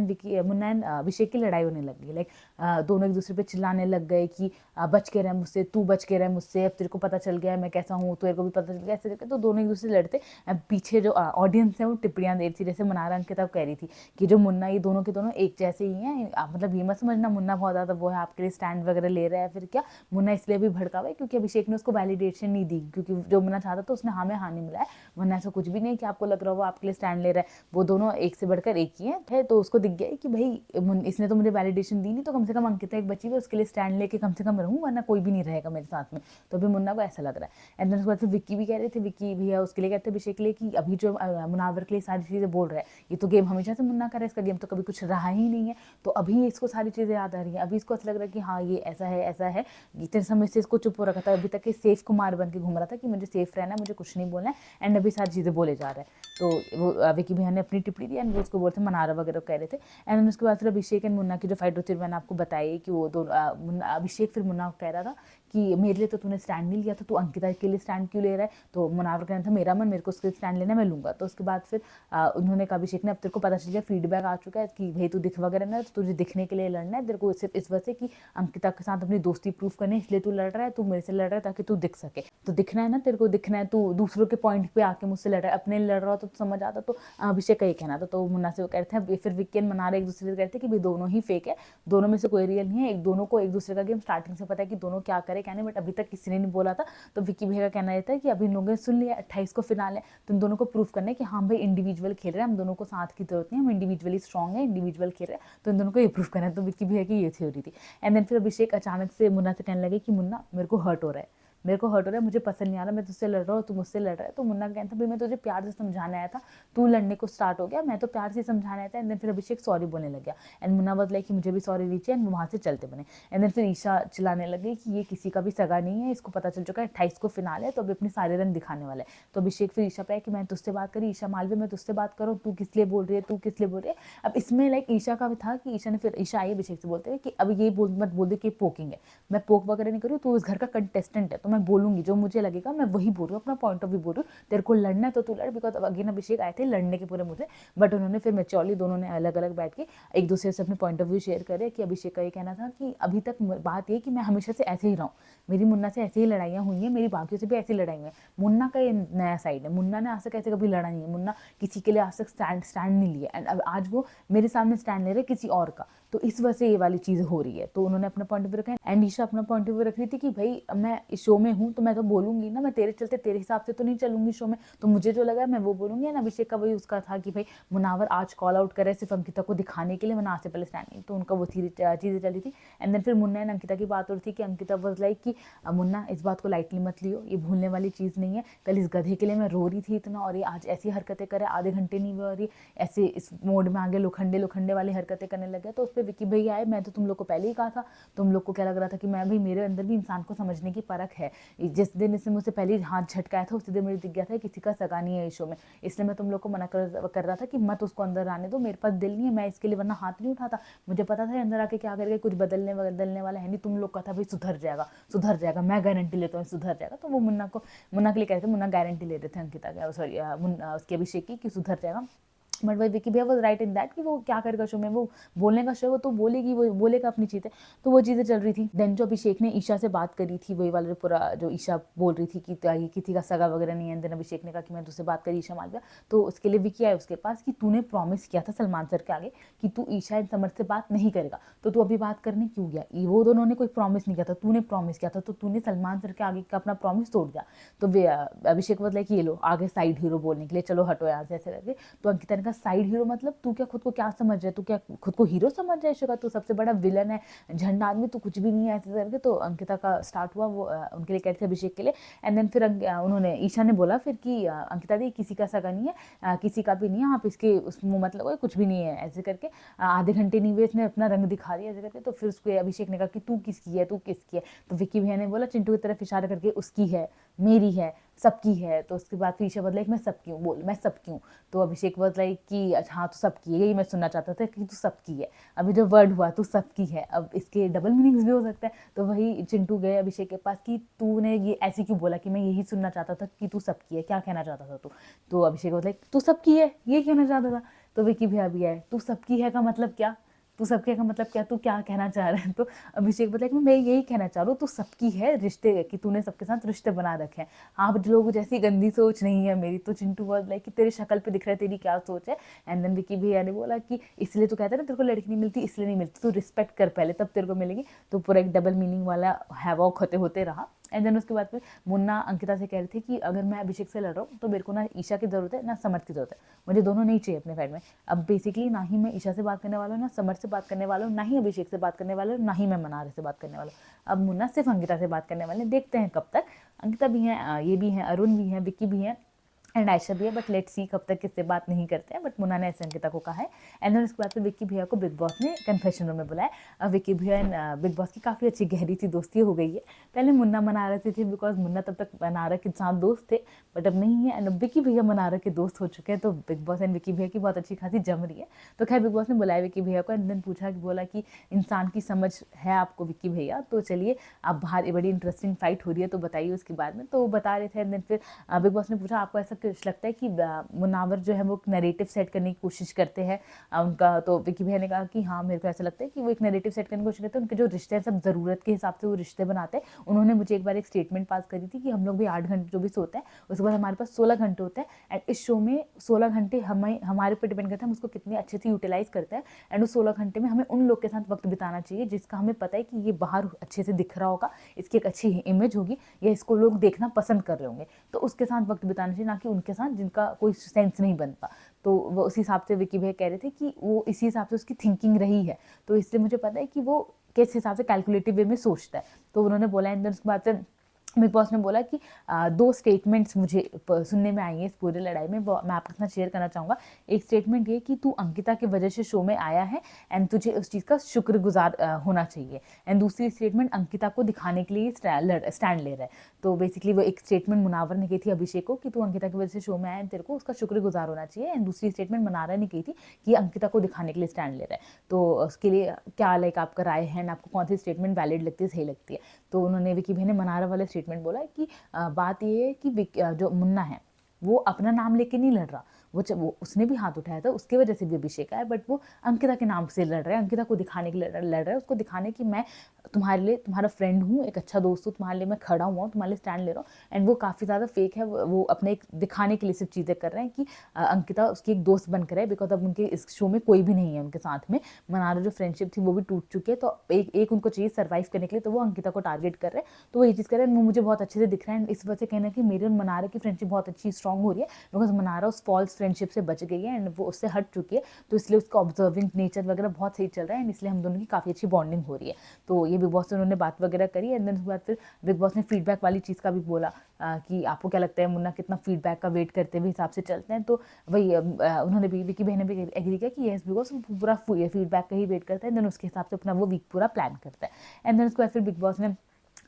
एंड अभिषेक की लड़ाई होने लग गई। लाइक दोनों एक दूसरे पे चिल्लाने लग गए कि बच के रह मुझसे, तू बच के रह मुझसे, अब तेरे को पता चल गया है मैं कैसा हूँ, तेरे को भी पता चल गया, ऐसे करके तो दोनों एक दूसरे लड़ते। पीछे जो ऑडियंस है वो टिप्पणियां दे रही थी, जैसे मनारा अंकिता कह रही थी कि जो मुन्ना, ये दोनों के दोनों एक जैसे ही हैं, मतलब ये मत समझना मुन्ना बहुत ज्यादा वो है आपके लिए स्टैंड वगैरह ले रहा है, फिर क्या मुन्ना इसलिए भी भड़का हुआ है क्योंकि अभिषेक ने उसको वैलिडेशन नहीं दी, क्योंकि जो मुन्ना चाहता था उसने हाँ में हाँ नहीं मिला है। वरना ऐसा कुछ भी नहीं कि आपको लग रहा हो वो आपके लिए स्टैंड ले रहा है, वो दोनों एक से बढ़कर एक ही है। तो उसको दिख गया कि भाई इसने तो मुझे वैलिडेशन दी नहीं, तो कम से कम अंकिता एक बची हुई, उसके लिए स्टैंड लेके कम से कम रहूं, वरना कोई भी नहीं रहेगा मेरे साथ में। तो अभी मुन्ना को ऐसा लग रहा है। एंड देन उसके बाद फिर विक्की भी कह रहे थे, विक्की भैया उसके लिए कहते अभिषेक के लिए कि अभी जो मुनावर के लिए सारी चीजें बोल रहा है, ये तो गेम हमेशा से मुन्ना कर रहा है, इसका गेम तो कभी कुछ रहा ही नहीं है, तो अभी इसको सारी चीजें याद आ रही है, अभी इसको ऐसा लग रहा है कि हाँ ये ऐसा है। इतने समय से इसको चुप हो रखा था, अभी तक ये सेफ कुमार बन के घूम रहा था कि मुझे सेफ रहना है, मुझे कुछ नहीं बोलना है, एंड अभी सारी चीजें बोले जा रहा है। तो वो विक्की भैया ने अपनी टिप्पणी दी, एंड वो उसको बोलते मनारा वगैरह कह रहे थे। एंड उसके बाद फिर अभिषेक एंड मुन्ना की जो फाइट होती है मैंने आपको बताई कि वो दोनों अभिषेक फिर मुन्ना को कह रहा था कि मेरे लिए तो तूने स्टैंड नहीं लिया था, तू अंकिता के लिए स्टैंड क्यों ले रहा है। तो मुनावर कहना था मेरा मन, मेरे को उसके स्टैंड लेना, मैं लूंगा। तो उसके बाद फिर उन्होंने कहा अभिषेक ने अब तेरे को पता चल गया, फीडबैक आ चुका है कि भाई तू दिख वगैरह ना, तो तुझे दिखने के लिए लड़ना है, तेरे को सिर्फ इस वजह से कि अंकिता के साथ अपनी दोस्ती प्रूफ करने इसलिए तू लड़ रहा है, तू मेरे से लड़ रहा है ताकि तू दिख सके। तो दिखना है ना, तेरे को दिखना है, तू दूसरों के पॉइंट पे आके मुझसे लड़ रहा है, अपने लड़ रहा हो तो समझ आता। तो अभिषेक का ये कहना था। तो तो मुन्ना से वो कहते हैं, फिर विक्की एंड मनारा एक दूसरे से कहते हैं कि भाई दोनों ही फेक है, दोनों में से कोई रियल नहीं है, दोनों को एक दूसरे का गेम स्टार्टिंग से पता है कि दोनों क्या करे क्या नहीं, बट अभी तक किसी ने नहीं बोला था। तो विक्की भैया का कहना रहता है कि अभी इन लोगों ने सुन लिया 28 को फिनाल है, तुम दोनों को प्रूफ करना है कि हाँ भाई इंडिविजुअल खेल रहे हैं, हम दोनों को साथ की जरूरत नहीं है, हम इंडिविजुअली स्ट्रॉन्ग है, इंडिविजुअल खेल रहे हैं, तो इन दोनों को ये प्रूफ करना है। तो विक्की भैया की ये थ्योरी थी। एंड देन फिर अभिषेक अचानक से मुन्ना से कहने लगे कि मुन्ना मेरे को हर्ट हो रहा है, मेरे को हर्ट हो रहा है, मुझे पसंद नहीं आ रहा, मैं तुझसे लड़ रहा हूँ, तू मुझसे लड़ रहा है। तो मुन्ना कहता भाई मैं तुझे प्यार से समझाने आया था, तू लड़ने को स्टार्ट हो गया, मैं तो प्यार से समझाने आया था। एंड देन फिर अभिषेक सॉरी बोलने लग गया, एंड मुन्ना बदला कि मुझे भी सॉरी दीजिए, एंड वहाँ से चलते बने। एंड देन फिर ईशा चिल्लाने लगी कि ये किसी का भी सगा नहीं है, इसको पता चल चुका है 28 को फिनाल है, तो अभी अपने सारे रंग दिखाने वाला है। तो अभिषेक फिर ईशा पे है कि मैं तुझसे बात करी, ईशा मालवी मैं तुझसे बात करूँ, तू किस लिए बोल रही है, तू किस लिए बोल रही है। अब इसमें लाइक ईशा का भी था कि ईशा ने फिर ईशा आई अभिषेक से बोलते हुए कि अब ये मत बोल दे कि पोकिंग है, मैं पोक वगैरह नहीं करूँ, तू उस घर का कंटेस्टेंट है, तो मैं बोलूंगी जो मुझे लगेगा, मैं वही बोल रही हूँ, अपना पॉइंट ऑफ व्यू बोल रही हूँ, तेरे को लड़ना है तो तू लड़। बिकॉज अगेन अभिषेक आए थे लड़ने के पूरे मुझे, बट उन्होंने फिर मैच्योरली दोनों ने अलग अलग बैठ के एक दूसरे से अपने पॉइंट ऑफ व्यू शेयर करे। कि अभिषेक का ये कहना था कि अभी तक बात ये कि मैं हमेशा से ऐसे ही रहा हूँ, मेरी मुन्ना से ऐसे ही लड़ाइयाँ हुई हैं, मेरी बाकियों से भी ऐसी लड़ाई हुई है। मुन्ना का ये नया साइड है, मुन्ना ने आज तक ऐसे कभी लड़ा नहीं है, मुन्ना किसी के लिए आज तक स्टैंड नहीं लिया, एंड अब आज वो मेरे सामने स्टैंड ले रहे किसी और का, तो इस वजह से ये वाली चीज़ हो रही है। तो उन्होंने अपना पॉइंट ऑफ व्यू रखा, एंड ईशा अपना पॉइंट ऑफ व्यू रख रही थी कि भाई मैं इस शो में हूँ तो मैं तो बोलूंगी ना, मैं तेरे चलते तेरे हिसाब से तो नहीं चलूंगी शो में, तो मुझे जो लगा मैं वो बोलूंगी। एंड अभिषेक का वही उसका था कि भाई मुनावर आज कॉल आउट करे सिर्फ अंकिता को दिखाने के लिए, वरना आज से पहले स्टैंड नहीं, तो उनका वो चीज़ें चल रही थी। एंड देन फिर मुन्ना एंड अंकिता की बात हो रही थी कि अंकिता वाज लाइक कि मुन्ना इस बात को लाइटली मत लियो, ये भूलने वाली चीज़ नहीं है, कल इस गधे के लिए मैं रो रही थी इतना, और ये आज ऐसी हरकतें करे, आधे घंटे नहीं हुए और ये ऐसे इस मोड में आगे लोखंडे वाली हरकतें करने लगे। तो उस पर विक्की भैया आए, मैं तो तुम लोग को पहले ही कहा था, तुम लोग को क्या लग रहा था कि मैं भाई मेरे अंदर भी इंसान को समझने की परख है, जिस दिन इसने मुझसे पहले हाथ झटकाया था उसी दिन मुझे दिख गया था किसी का सगा नहीं है इस शो में, इसलिए मैं तुम लोग को मना कर रहा था कि मत उसको अंदर आने दो, मेरे पास दिल नहीं है, मैं इसके लिए वरना हाथ नहीं उठाता, मुझे पता था अंदर आके क्या करके कुछ बदलने वाला है नहीं, तुम लोग का था भाई सुधर जाएगा, मैं गारंटी लेता हूँ सुधर जाएगा। तो वो मुन्ना के लिए कहते थे, मुन्ना गारंटी ले रहे थे अंकिता का, सॉरी उसके अभिषेक की कि सुधर जाएगा। बट भाई विक्की भैया वाज राइट इन दैट कि वो क्या करेगा शो में, वो बोलने का शो, वो तो बोलेगी, वो बोलेगा अपनी चीज़ें, तो वो चीज़ें चल रही थी। देन जो अभिषेक ने ईशा से बात करी थी, वही वाला पूरा जो ईशा बोल रही थी कि ये किसी का सगा वगैरह नहीं है, देन अभिषेक ने कहा कि मैं तुझसे बात करी ईशा मालविया, तो उसके लिए विक्की आया उसके पास कि तूने प्रॉमिस किया था सलमान सर के आगे कि तू ईशा एंड समर से बात नहीं करेगा, तो तू अभी बात करने क्यों गया, वो दोनों ने कोई प्रॉमिस नहीं किया था, तूने प्रॉमिस किया था, तो तूने सलमान सर के आगे का अपना प्रॉमिस तोड़ दिया। तो अभिषेक मतलब कि ये लो आगे साइड हीरो बोलने के लिए, चलो हटो यहाँ से ऐसे करके। तो अंकिता ने कहा साइड हीरो मतलब तू क्या खुद को क्या समझ रहा है, तू क्या खुद को हीरो समझ रहा है शिखा, तू सबसे बड़ा विलन है, झंडा आदमी, तू कुछ भी नहीं है ऐसे करके। तो अंकिता का स्टार्ट हुआ वो उनके लिए कहते थे अभिषेक के लिए। एंड देन फिर उन्होंने ईशा ने बोला फिर कि अंकिता दी किसी का सगा नहीं है, किसी का भी नहीं है, आप इसके उस मतलब कुछ भी नहीं है ऐसे करके, आधे घंटे नहीं हुए इसने अपना रंग दिखा दिया ऐसे करके। तो फिर उसको अभिषेक ने कहा कि तू किसकी है, तो विक्की भैया ने बोला चिंटू की तरफ इशारा करके उसकी है, मेरी है, सबकी है। तो उसके बाद फिर ईशा बदला मैं सबकी हूँ, बोल मैं सबकी हूँ। तो अभिषेक बदला कि अच्छा हाँ तू सबकी है, यही मैं सुनना चाहता था कि तू सबकी है, अभी जो वर्ड हुआ तू सबकी है, अब इसके डबल मीनिंग्स भी हो सकते हैं। तो वही चिंटू गए अभिषेक के पास कि तूने ये ऐसे क्यों बोला, कि मैं यही सुनना चाहता था कि तू सबकी है, क्या कहना चाहता था तू। तो अभिषेक बदला तू सबकी है ये कहना चाहता था। तो विक्की भैया भी है, तू सबकी है का मतलब क्या, तू सबके का मतलब क्या, तू क्या कहना चाह रहा है। तो अभिषेक बताया कि मैं यही कहना चाह रहा हूँ, तू सबकी है रिश्ते, कि तूने सबके साथ रिश्ते बना रखे हैं, आप लोग जैसी गंदी सोच नहीं है मेरी। तो चिंटू बहुत लाइक कि तेरी शक्ल पे दिख रहा है तेरी क्या सोच है। एंड देन विक्की भैया ने बोला कि इसलिए तो कहता है ना तेरे को लड़की नहीं मिलती, इसलिए नहीं मिलती, तू रिस्पेक्ट कर पहले तब तेरे को मिलेगी। तो पूरा एक डबल मीनिंग वाला हैवॉक होते रहा। एंड देन उसके बाद फिर मुन्ना अंकिता से कह रहे थे कि अगर मैं अभिषेक से लड़ रहा हूँ तो मेरे को ना ईशा की ज़रूरत है ना समर्थ की ज़रूरत है, मुझे दोनों नहीं चाहिए अपने साइड में। अब बेसिकली ना ही मैं ईशा से बात करने वाला हूँ, ना समर्थ से बात करने वाला हूँ, ना ही अभिषेक से बात करने वाला हूँ, ना ही मैं मनारे से बात करने वाला हूँ। अब मुन्ना सिर्फ अंकिता से बात करने वाले, देखते हैं कब तक। अंकिता भी हैं, ये भी हैं, अरुण भी हैं, विक्की भी हैं एंड आयशा भी है, बट लेट्स सी कब तक किससे बात नहीं करते हैं। बट मुन्ना ने ऐसे अंकिता को कहा है। एंड देन उसके बाद फिर विक्की भैया को बिग बॉस ने कन्फेशन रूम में बुलाया। अब विक्की भैया एंड बिग बॉस की काफ़ी अच्छी गहरी सी दोस्ती हो गई है। पहले मुन्ना मनारा से थे बिकॉज मुन्ना तब तक मनारा के साथ दोस्त थे, बट अब नहीं है। एंड अब विक्की भैया मनारा के दोस्त हो चुके हैं, तो बिग बॉस एंड विक्की भैया की बहुत अच्छी खासी जम रही है। तो खैर बिग बॉस ने बुलाया विक्की भैया को एंड देन पूछा कि बोला कि इंसान की समझ है आपको विक्की भैया, तो चलिए आप बाहर बड़ी इंटरेस्टिंग फाइट हो रही है तो बताइए उसके बाद में। तो वो बता रहे थे। एंड देन फिर बिग बॉस ने पूछा आपको ऐसा कुछ लगता है कि मुनावर जो है वो नैरेटिव सेट करने की कोशिश करते हैं उनका। तो विकी भैया ने कहा कि हाँ मेरे को ऐसा लगता है कि वो एक नैरेटिव सेट करने की कोशिश करते हैं, उनके जो रिश्ते हैं सब ज़रूरत के हिसाब से वो रिश्ते बनाते हैं। उन्होंने मुझे एक बार एक स्टेटमेंट पास करी थी कि हम लोग भी 8 घंटे जो भी सोते हैं उसके बाद हमारे पास 16 घंटे होते हैं, एंड इस शो में 16 घंटे हमें हमारे ऊपर डिपेंड करता है हम उसको कितने अच्छे से यूटिलाइज़ करते हैं। एंड उस 16 घंटे में हमें उन लोग के साथ वक्त बिताना चाहिए जिसका हमें पता है कि ये बाहर अच्छे से दिख रहा होगा, इसकी एक अच्छी इमेज होगी या इसको लोग देखना पसंद कर रहे होंगे, तो उसके साथ वक्त बिताना चाहिए, ना कि उनके साथ जिनका कोई सेंस नहीं बनता। तो वो उसी हिसाब से विकी भैया कह रहे थे कि वो इसी हिसाब से उसकी थिंकिंग रही है, तो इसलिए मुझे पता है कि वो किस हिसाब से कैलकुलेटिव वे में सोचता है। तो उन्होंने बोला एंड उसके बाद फिर बिग बॉस ने बोला कि 2 स्टेटमेंट्स मुझे सुनने में आई हैं इस पूरी लड़ाई में, वो मैं आपके साथ शेयर करना चाहूँगा। एक स्टेटमेंट ये कि तू अंकिता की वजह से शो में आया है एंड तुझे उस चीज़ का शुक्रगुजार होना चाहिए, एंड दूसरी स्टेटमेंट अंकिता को दिखाने के लिए स्टैंड ले रहा है। तो बेसिकली वो एक स्टेटमेंट मुनावर ने की थी अभिषेक को कि तू अंकिता की वजह से शो में आया एंड तेरे को उसका शुक्रगुजार होना चाहिए, एंड दूसरी स्टेटमेंट मनारा ने की थी कि अंकिता को दिखाने के लिए स्टैंड ले रहा है। तो उसके लिए क्या लाइक आपका राय है, आपको कौन सी स्टेटमेंट वैलिड लगती है, सही लगती है? तो उन्होंने विकी भैया ने मनारा वाला स्टेटमेंट बोला कि बात ये है कि जो मुन्ना है वो अपना नाम लेके नहीं लड़ रहा, वो उसने भी हाथ उठाया था, उसकी वजह से भी अभिषेक आया, बट वो अंकिता के नाम से लड़ रहा है, अंकिता को दिखाने के लिए लड़ रहा है, उसको दिखाने की मैं तुम्हारे लिए तुम्हारा फ्रेंड हूँ, एक अच्छा दोस्त हूँ, तुम्हारे लिए मैं खड़ा हुआ हूँ, तुम्हारे लिए स्टैंड ले रहा हूँ। एंड वो काफ़ी ज़्यादा फेक है, वो अपने एक दिखाने के लिए सिर्फ चीज़ें कर रहे हैं कि अंकिता उसकी एक दोस्त बनकर है, बिकॉज अब उनके इस शो में कोई भी नहीं है उनके साथ में, मनारा जो फ्रेंडशिप थी वो भी टूट चुकी है, तो एक उनको चाहिए सर्वाइव करने के लिए, तो वो अंकिता को टारगेट कर रहे हैं। तो वो ये चीज़ कर रहे हैं, वो मुझे बहुत अच्छे से दिख रहा है, इस वजह से कहना कि मेरे और मनारा की फ्रेंडशिप बहुत अच्छी स्ट्रॉन्ग हो रही है, बिकॉज मनारा उस फॉल्स फ्रेंडशिप से बच गई है एंड वो उससे हट चुकी है, तो इसलिए उसका ऑब्जर्विंग नेचर वगैरह बहुत सही चल रहा है, एंड इसलिए हम दोनों की काफ़ी अच्छी बॉन्डिंग हो रही है। तो ये बिग बॉस से उन्होंने बात वगैरह करी, एंड देन उसके बाद फिर बिग बॉस ने फीडबैक वाली चीज़ का भी बोला कि आपको क्या लगता है मुन्ना कितना फीडबैक का वेट करते हुए हिसाब से चलते हैं। तो वही उन्होंने भी विकी बहन ने भी एग्री किया कि येस बिग बॉस पूरा फीडबैक का ही वेट करता है, देन उसके हिसाब से अपना वो वीक पूरा प्लान करता है। एंड देन उसके बाद फिर बिग बॉस ने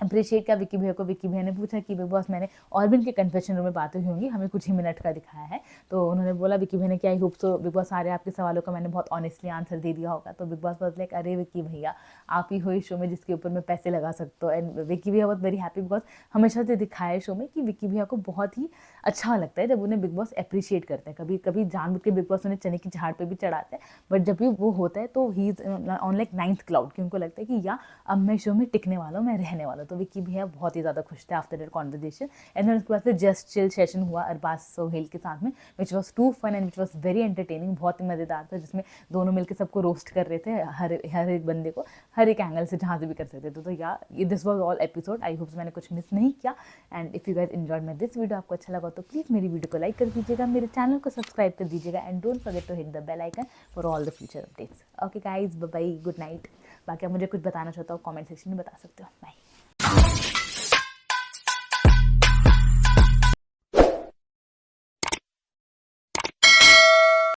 अप्रिशिएट किया विकी भैया को। विकी भैया ने पूछा कि बिग बॉस मैंने और भी इनके कन्फेशन रूम में बातें हुई होंगी, हमें कुछ ही मिनट का दिखाया है, तो उन्होंने बोला विकी भैया ने कि I hope so big boss सारे आपके सवालों का मैंने बहुत ऑनेस्टली आंसर दे दिया होगा। तो बिग बॉस वाज लाइक अरे विकी भैया आप ही हो इस शो में जिसके ऊपर मैं पैसे लगा सकता हूँ, एंड विकी भैया बहुत वेरी हैप्पी बिकॉज हमेशा से दिखाया है शो में कि विकी भैया को बहुत ही अच्छा लगता है जब उन्हें बिग बॉस अप्रिशिएट करते हैं। कभी कभी जानबूझ के बिग बॉस उन्हें चने की झाड़ पर भी चढ़ाते हैं, बट जब भी वो होता है तो he is on like 9th cloud, कि उनको लगता है कि या अब मैं शो में टिकने वाला हूँ, मैं रहने वाला हूँ। तो विकी भैया बहुत ही ज़्यादा खुश थे after that conversation. And then उसके बाद फिर जस्ट चिल सेशन हुआ अरबाज सोहेल के साथ में, which was too fun and which was very entertaining, बहुत ही मज़ेदार था, जिसमें दोनों मिलकर सबको रोस्ट कर रहे थे, हर एक बंदे को हर एक एंगल से जहाँ से भी कर सकते थे। तो या this was all episode, I hope मैंने कुछ मिस नहीं किया। And if you guys enjoyed my this video, आपको अच्छा लगा तो प्लीज़ मेरी वीडियो को लाइक कर दीजिएगा, मेरे चैनल को सब्सक्राइब कर दीजिएगा, and don't forget to hit the bell icon for all the future updates. Okay guys, bye bye, good night. बाकी आप मुझे कुछ बताना चाहता हो कमेंट सेक्शन में बता सकते हो। बाय।